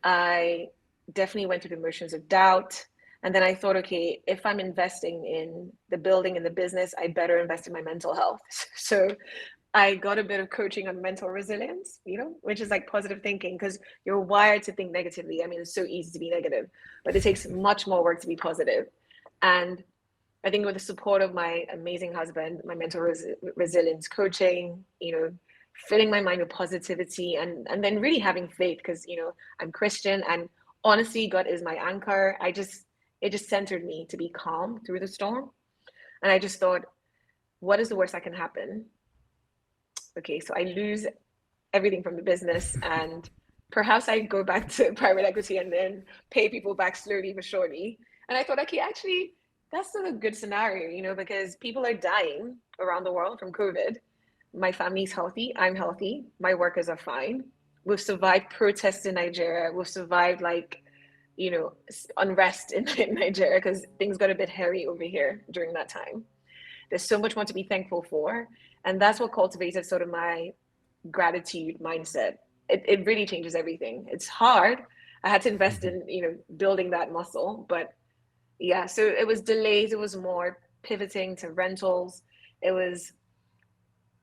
I definitely went through the motions of doubt. And then I thought, okay, if I'm investing in the building and the business, I better invest in my mental health. So I got a bit of coaching on mental resilience, which is like positive thinking, because you're wired to think negatively. I mean, it's so easy to be negative, but it takes much more work to be positive. And I think with the support of my amazing husband, my mental resilience coaching, filling my mind with positivity and then really having faith because, I'm Christian and honestly, God is my anchor. It just centered me to be calm through the storm. And I just thought, what is the worst that can happen? Okay, so I lose everything from the business and perhaps I go back to private equity and then pay people back slowly but surely. And I thought, okay, actually, that's still a good scenario, because people are dying around the world from COVID. My family's healthy, I'm healthy, my workers are fine. We've survived protests in Nigeria. We've survived unrest in Nigeria because things got a bit hairy over here during that time. There's so much more to be thankful for. And that's what cultivated sort of my gratitude mindset. It really changes everything. It's hard. I had to invest in, building that muscle, but yeah, so it was delays. It was more pivoting to rentals. It was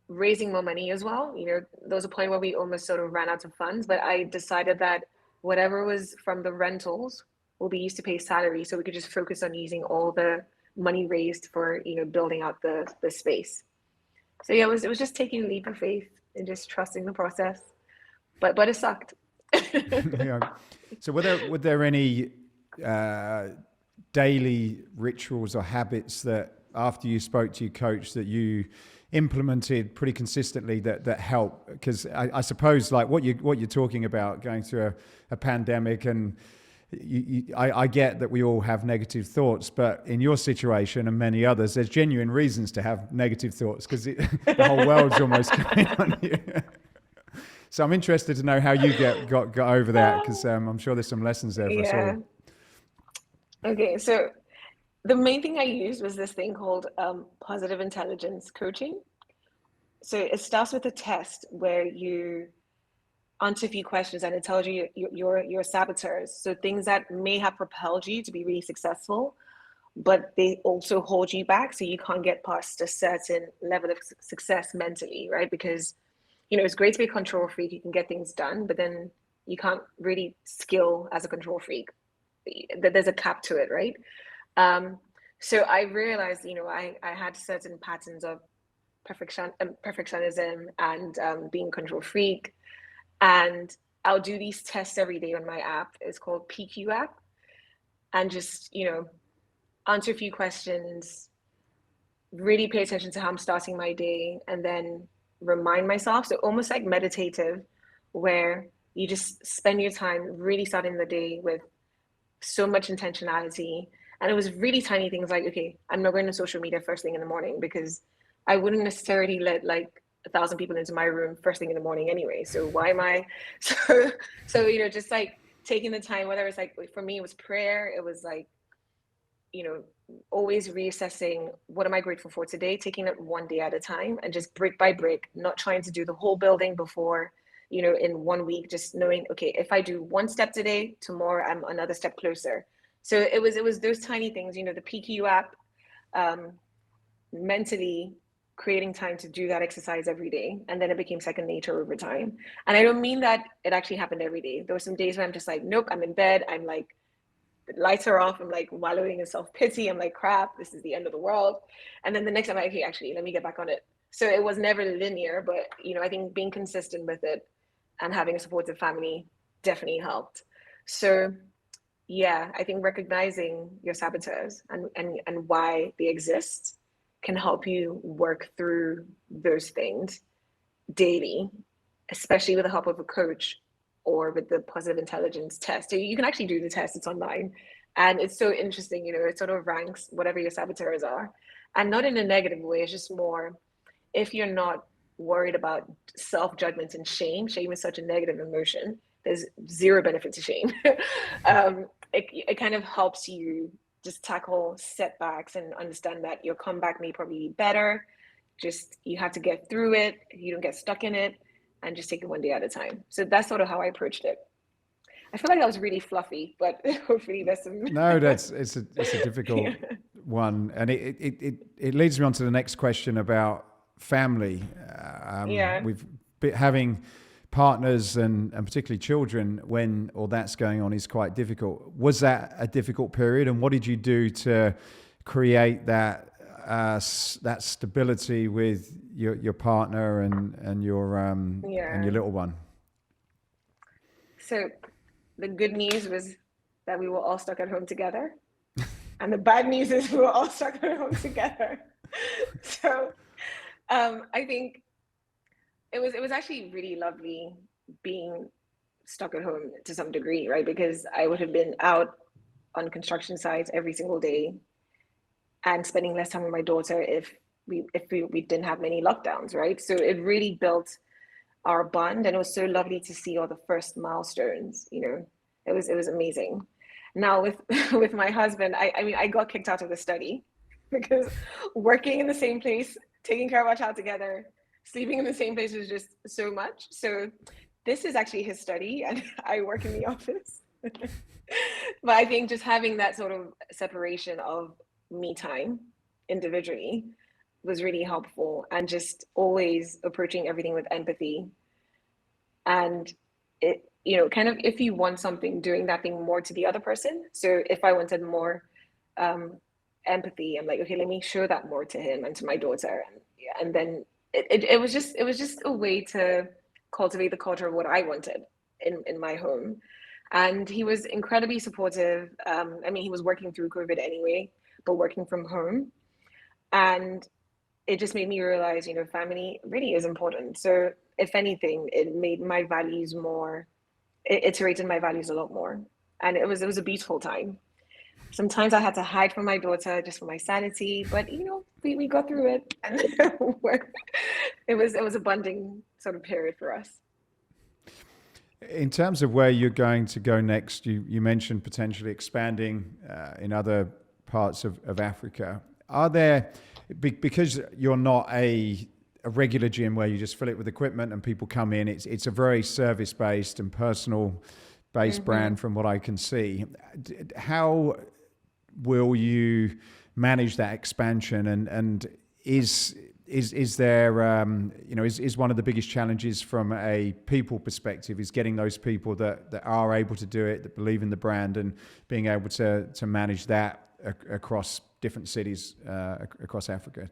raising more money as well. There was a point where we almost sort of ran out of funds, but I decided that whatever was from the rentals will be used to pay salary. So we could just focus on using all the money raised for, building out the space. So yeah, it was just taking a leap of faith and just trusting the process, but it sucked. Yeah. So were there any daily rituals or habits that after you spoke to your coach that you implemented pretty consistently that help? Because I suppose like what you're talking about, going through a pandemic, and I get that we all have negative thoughts, but in your situation and many others, there's genuine reasons to have negative thoughts because the whole world's almost coming on you. So I'm interested to know how you got over that, because I'm sure there's some lessons there for us all. Okay, so the main thing I used was this thing called positive intelligence coaching. So it starts with a test where you answer a few questions and it tells you your saboteurs. So things that may have propelled you to be really successful, but they also hold you back. So you can't get past a certain level of success mentally, right? Because, it's great to be a control freak. You can get things done, but then you can't really skill as a control freak. There's a cap to it, right? Um, so I realized, I had certain patterns of perfectionism and being a control freak. And I'll do these tests every day on my app. It's called PQ app. And just, answer a few questions, really pay attention to how I'm starting my day, and then remind myself. So almost like meditative, where you just spend your time really starting the day with so much intentionality. And it was really tiny things like, okay, I'm not going to social media first thing in the morning because I wouldn't necessarily let like 1,000 people into my room first thing in the morning anyway. So why am I just like taking the time, whether it's like for me it was prayer, it was like, always reassessing what am I grateful for today, taking it one day at a time and just brick by brick, not trying to do the whole building before, in 1 week, just knowing, okay, if I do one step today, tomorrow I'm another step closer. So it was those tiny things, the PQ app, um, mentally creating time to do that exercise every day. And then it became second nature over time. And I don't mean that it actually happened every day. There were some days where I'm just like, nope, I'm in bed. I'm like, the lights are off. I'm like wallowing in self-pity. I'm like, crap, this is the end of the world. And then the next time I'm like, okay, actually, let me get back on it. So it was never linear, but I think being consistent with it and having a supportive family definitely helped. So yeah, I think recognizing your saboteurs and why they exist can help you work through those things daily, especially with the help of a coach or with the positive intelligence test. So you can actually do the test, it's online. And it's so interesting, it sort of ranks whatever your saboteurs are. And not in a negative way, it's just more if you're not worried about self-judgment and shame is such a negative emotion. There's zero benefit to shame. It kind of helps you just tackle setbacks and understand that your comeback may probably be better. Just you have to get through it. You don't get stuck in it, and just take it one day at a time. So that's sort of how I approached it. I feel like that was really fluffy, but hopefully there's some. No, it's a difficult Yeah. one, and it leads me on to the next question about family. Yeah. We've having partners and particularly children when all that's going on is quite difficult. Was that a difficult period, and what did you do to create that that stability with your partner and your little one? So the good news was that we were all stuck at home together. And the bad news is we were all stuck at home together. So I think it was actually really lovely being stuck at home to some degree, right? Because I would have been out on construction sites every single day and spending less time with my daughter if we didn't have many lockdowns, right? So it really built our bond, and it was so lovely to see all the first milestones. It was amazing. Now with with my husband, I mean I got kicked out of the study because working in the same place, taking care of our child together, sleeping in the same place was just so much. So this is actually his study and I work in the office. But I think just having that sort of separation of me time individually was really helpful, and just always approaching everything with empathy. And it, kind of if you want something, doing that thing more to the other person. So if I wanted more um, empathy, I'm like, okay, let me show that more to him and to my daughter. And then it was just a way to cultivate the culture of what I wanted in my home. And he was incredibly supportive. I mean, he was working through COVID anyway, but working from home. And it just made me realize, family really is important. So if anything, it made my values more, it iterated my values a lot more. And it was a beautiful time. Sometimes I had to hide from my daughter just for my sanity, but we got through it, and it was a bonding sort of period for us. In terms of where you're going to go next, you mentioned potentially expanding in other parts of Africa. Are there, because you're not a regular gym where you just fill it with equipment and people come in, it's a very service-based and personal-based brand from what I can see. How will you manage that expansion, and is there is one of the biggest challenges from a people perspective is getting those people that are able to do it, that believe in the brand, and being able to manage that across different cities across Africa?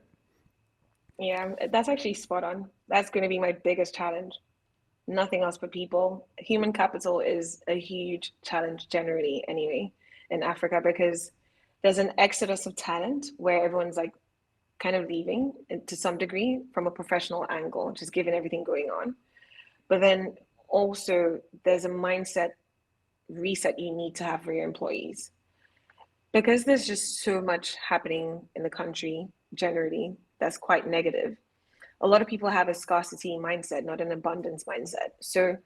Yeah, that's actually spot on. That's going to be my biggest challenge. Nothing else but people. Human capital is a huge challenge generally anyway in Africa, because there's an exodus of talent where everyone's like kind of leaving to some degree from a professional angle, just given everything going on. But then also there's a mindset reset you need to have for your employees, because there's just so much happening in the country generally that's quite negative. A lot of people have a scarcity mindset, not an abundance mindset. So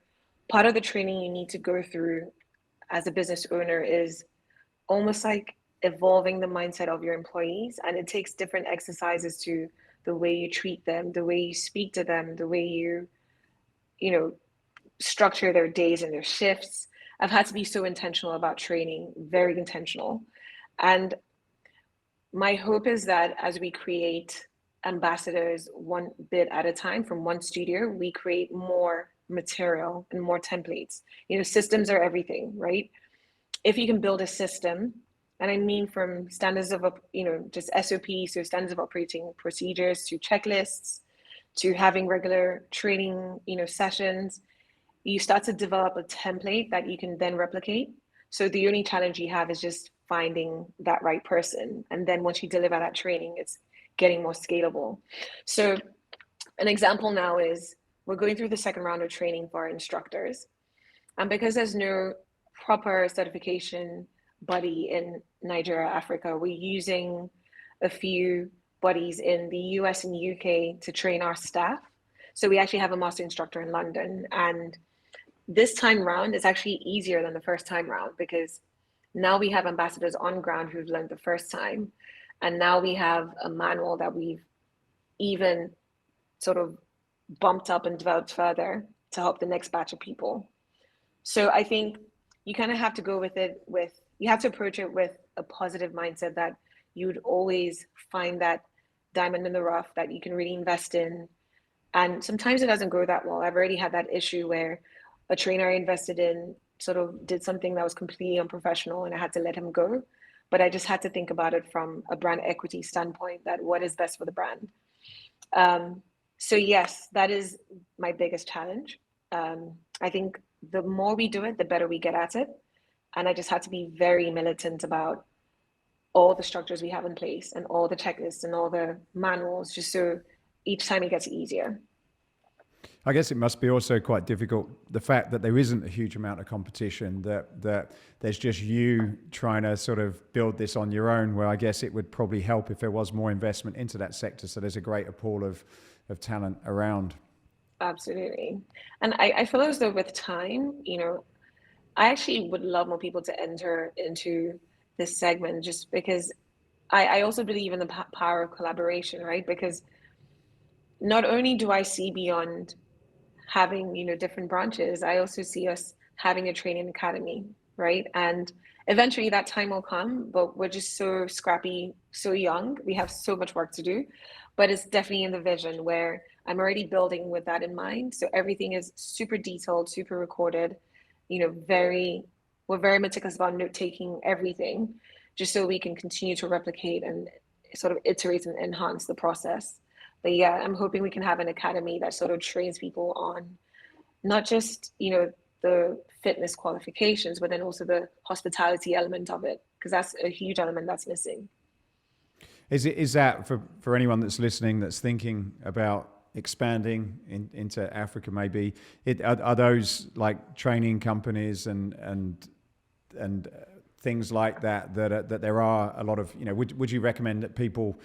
part of the training you need to go through as a business owner is almost like evolving the mindset of your employees. And it takes different exercises to the way you treat them, the way you speak to them, the way you know, structure their days and their shifts. I've had to be so intentional about training, very intentional. And my hope is that as we create ambassadors one bit at a time from one studio, we create more material and more templates. Systems are everything, right? If you can build a system, and I mean from standards of, just SOPs, so standards of operating procedures, to checklists, to having regular training, sessions, you start to develop a template that you can then replicate. So the only challenge you have is just finding that right person. And then once you deliver that training, it's getting more scalable. So an example now is we're going through the second round of training for our instructors. And because there's no proper certification body in Nigeria, Africa, we're using a few bodies in the US and UK to train our staff. So we actually have a master instructor in London. And this time round is actually easier than the first time round, because now we have ambassadors on ground who've learned the first time. And now we have a manual that we've even sort of bumped up and developed further to help the next batch of people. So I think you kind of have to go with it you have to approach it with a positive mindset that you'd always find that diamond in the rough that you can really invest in. And sometimes it doesn't go that well. I've already had that issue where a trainer I invested in sort of did something that was completely unprofessional and I had to let him go. But I just had to think about it from a brand equity standpoint, that what is best for the brand. So yes, that is my biggest challenge. I think the more we do it, the better we get at it. And I just had to be very militant about all the structures we have in place and all the checklists and all the manuals, just so each time it gets easier. I guess it must be also quite difficult, the fact that there isn't a huge amount of competition, that there's just you trying to sort of build this on your own, where I guess it would probably help if there was more investment into that sector, so there's a greater pool of talent around. Absolutely. And I feel as though with time, I actually would love more people to enter into this segment, just because I also believe in the power of collaboration, right? Because not only do I see beyond having, different branches, I also see us having a training academy, right? And eventually that time will come, but we're just so scrappy, so young. We have so much work to do, but it's definitely in the vision where I'm already building with that in mind. So everything is super detailed, super recorded, we're very meticulous about note-taking everything, just so we can continue to replicate and sort of iterate and enhance the process. But yeah, I'm hoping we can have an academy that sort of trains people on not just, the fitness qualifications, but then also the hospitality element of it, because that's a huge element that's missing. Is that for anyone that's listening, that's thinking about expanding into Africa, maybe are those like training companies and things like that there are a lot of, would you recommend that people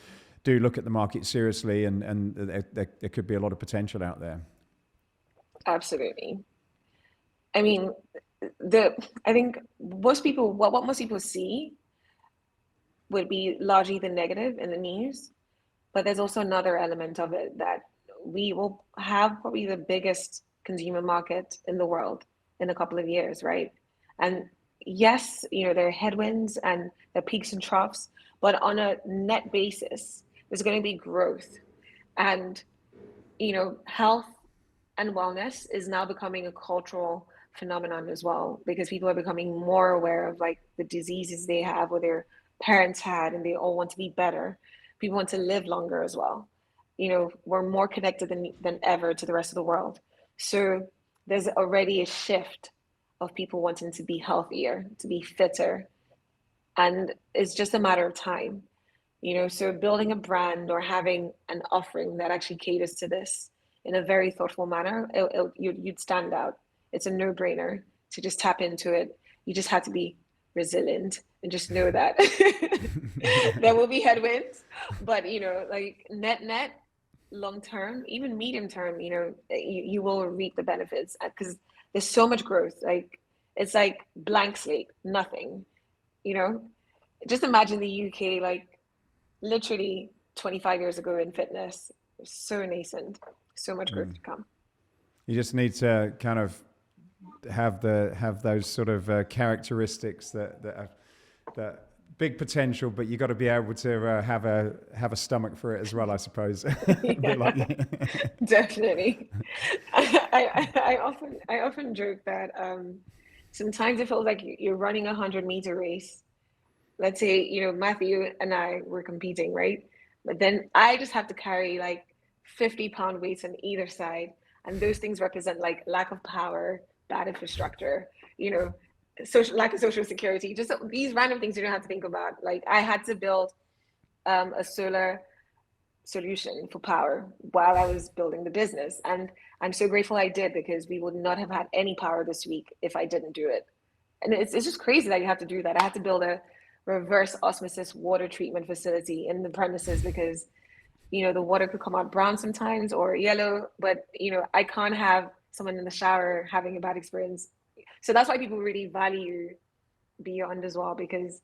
do look at the market seriously, and there could be a lot of potential out there? Absolutely. I mean, I think what most people see would be largely the negative in the news, but there's also another element of it that we will have probably the biggest consumer market in the world in a couple of years, right? And yes, there are headwinds and there are peaks and troughs, but on a net basis, there's going to be growth. And, health and wellness is now becoming a cultural phenomenon as well, because people are becoming more aware of like the diseases they have or their parents had, and they all want to be better. People want to live longer as well. We're more connected than ever to the rest of the world. So there's already a shift of people wanting to be healthier, to be fitter, and it's just a matter of time. So building a brand or having an offering that actually caters to this in a very thoughtful manner, you'd stand out. It's a no-brainer to just tap into it. You just have to be resilient and just know that there will be headwinds, but like net, long term, even medium term, you will reap the benefits, because there's so much growth. Like it's like blank slate, nothing. Just imagine the UK, like literally 25 years ago in fitness, so nascent, so much growth to come. You just need to kind of have those sort of characteristics that big potential, but you got to be able to have a stomach for it as well, I suppose. Yeah, definitely. I often joke that sometimes it feels like you're running 100-meter race. Let's say, Matthew and I were competing, right? But then I just have to carry like 50-pound weights on either side. And those things represent like lack of power, bad infrastructure, lack of social security, just these random things you don't have to think about. Like I had to build a solar solution for power while I was building the business. And I'm so grateful I did, because we would not have had any power this week if I didn't do it. And it's just crazy that you have to do that. I had to build a reverse osmosis water treatment facility in the premises, because the water could come out brown sometimes or yellow, but I can't have someone in the shower having a bad experience. So that's why people really value Beyond as well, because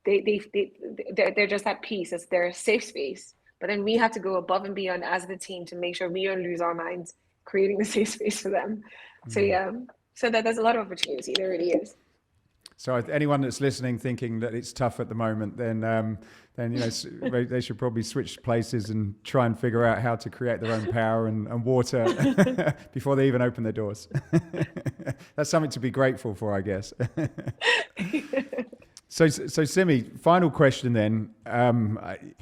they're just at peace. It's their safe space. But then we have to go above and beyond as the team to make sure we don't lose our minds creating the safe space for them. So yeah, so that there's a lot of opportunity. There really is. So anyone that's listening thinking that it's tough at the moment, then they should probably switch places and try and figure out how to create their own power and water before they even open their doors. That's something to be grateful for, I guess. So Simi, final question then.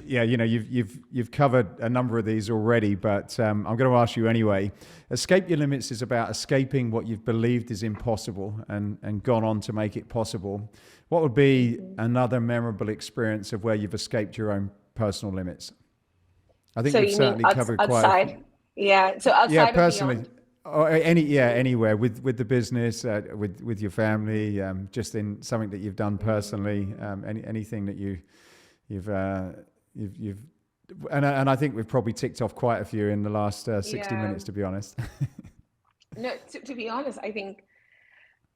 You've covered a number of these already, but I'm going to ask you anyway. Escape Your Limits is about escaping what you've believed is impossible and gone on to make it possible. What would be another memorable experience of where you've escaped your own personal limits? I think we've certainly covered outside. quite. Yeah. So outside. Yeah, personally. Or anywhere with the business, with your family, just in something that you've done personally, anything that you've and I think we've probably ticked off quite a few in the last 60 minutes, to be honest. No, to be honest, I think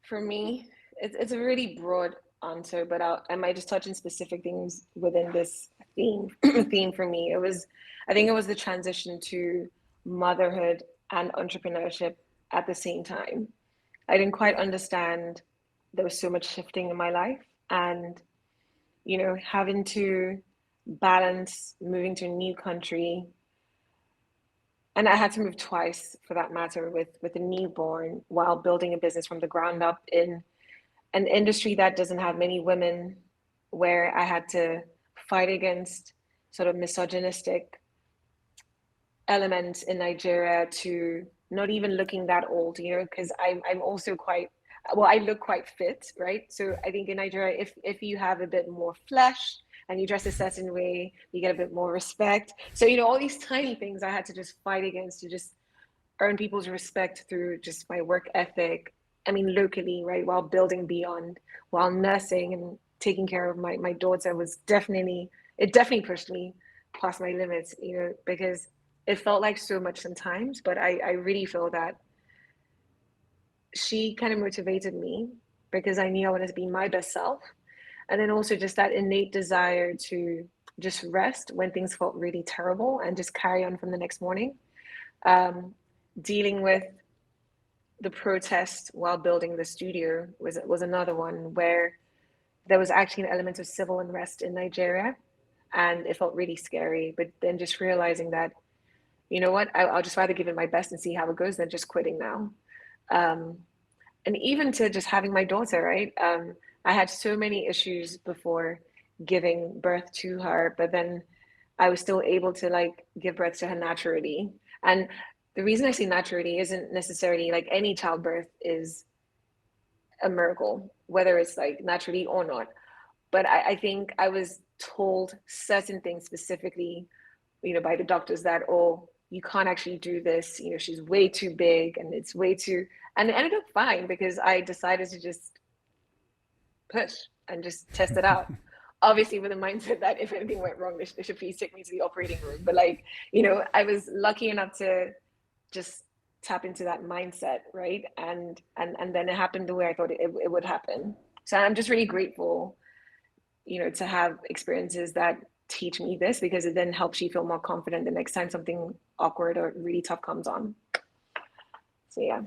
for me, it's a really broad answer, but I might just touch on specific things within this theme. Theme for me, I think it was the transition to motherhood and entrepreneurship at the same time. I didn't quite understand there was so much shifting in my life, and having to balance moving to a new country, and I had to move twice for that matter with a newborn, while building a business from the ground up in an industry that doesn't have many women, where I had to fight against sort of misogynistic elements in Nigeria, to not even looking that old, because I'm also I look quite fit, right? So I think in Nigeria, if you have a bit more flesh and you dress a certain way, you get a bit more respect. So all these tiny things I had to just fight against to just earn people's respect through just my work ethic. I mean, locally, right, while building Beyond, while nursing and taking care of my daughter, it definitely pushed me past my limits, because it felt like so much sometimes, but I really feel that she kind of motivated me because I knew I wanted to be my best self. And then also just that innate desire to just rest when things felt really terrible and just carry on from the next morning. Dealing with the protest while building the studio was another one where there was actually an element of civil unrest in Nigeria, and it felt really scary. But then just realizing that, you know what, I'll just rather give it my best and see how it goes than just quitting now. And even to just having my daughter, right? I had so many issues before giving birth to her, but then I was still able to like give birth to her naturally. And the reason I say naturally isn't necessarily like any childbirth is a miracle, whether it's like naturally or not. But I think I was told certain things specifically, by the doctors that, oh, you can't actually do this. She's way too big and it's way too, and it ended up fine because I decided to just push and just test it out. Obviously with the mindset that if anything went wrong, they should please take me to the operating room. But I was lucky enough to just tap into that mindset, right? And then it happened the way I thought it would happen. So I'm just really grateful, to have experiences that teach me this, because it then helps you feel more confident the next time something awkward or really tough comes on. So yeah.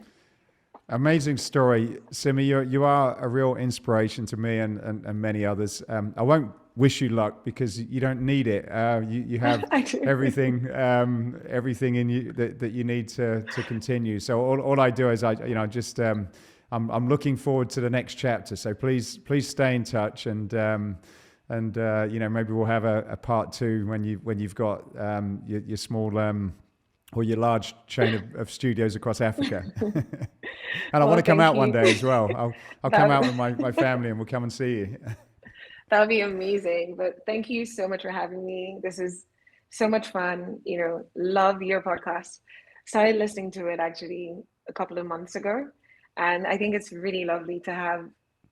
Amazing story, Simi. You are a real inspiration to me and many others. I won't wish you luck because you don't need it. You have everything in you that you need to continue. So all I do is I'm looking forward to the next chapter. So please stay in touch and maybe we'll have a part 2 when you've got your small or your large chain of studios across Africa. And I want to come out one day as well. I'll come out with my family and we'll come and see you. That would be amazing. But thank you so much for having me. This is so much fun. Love your podcast. Started listening to it actually a couple of months ago. And I think it's really lovely to have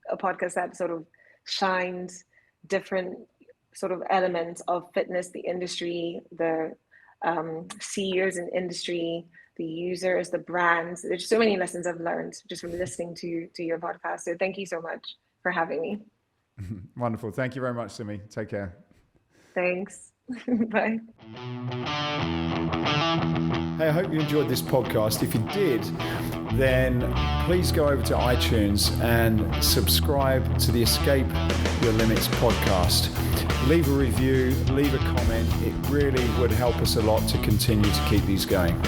a podcast that sort of shines different sort of elements of fitness, the industry, the CEOs in industry, the users, the brands. There's so many lessons I've learned just from listening to your podcast. So thank you so much for having me. Wonderful. Thank you very much, Simi. Take care. Thanks. Bye. Hey, I hope you enjoyed this podcast. If you did, then please go over to iTunes and subscribe to the Escape Your Limits podcast. Leave a review, leave a comment. It really would help us a lot to continue to keep these going.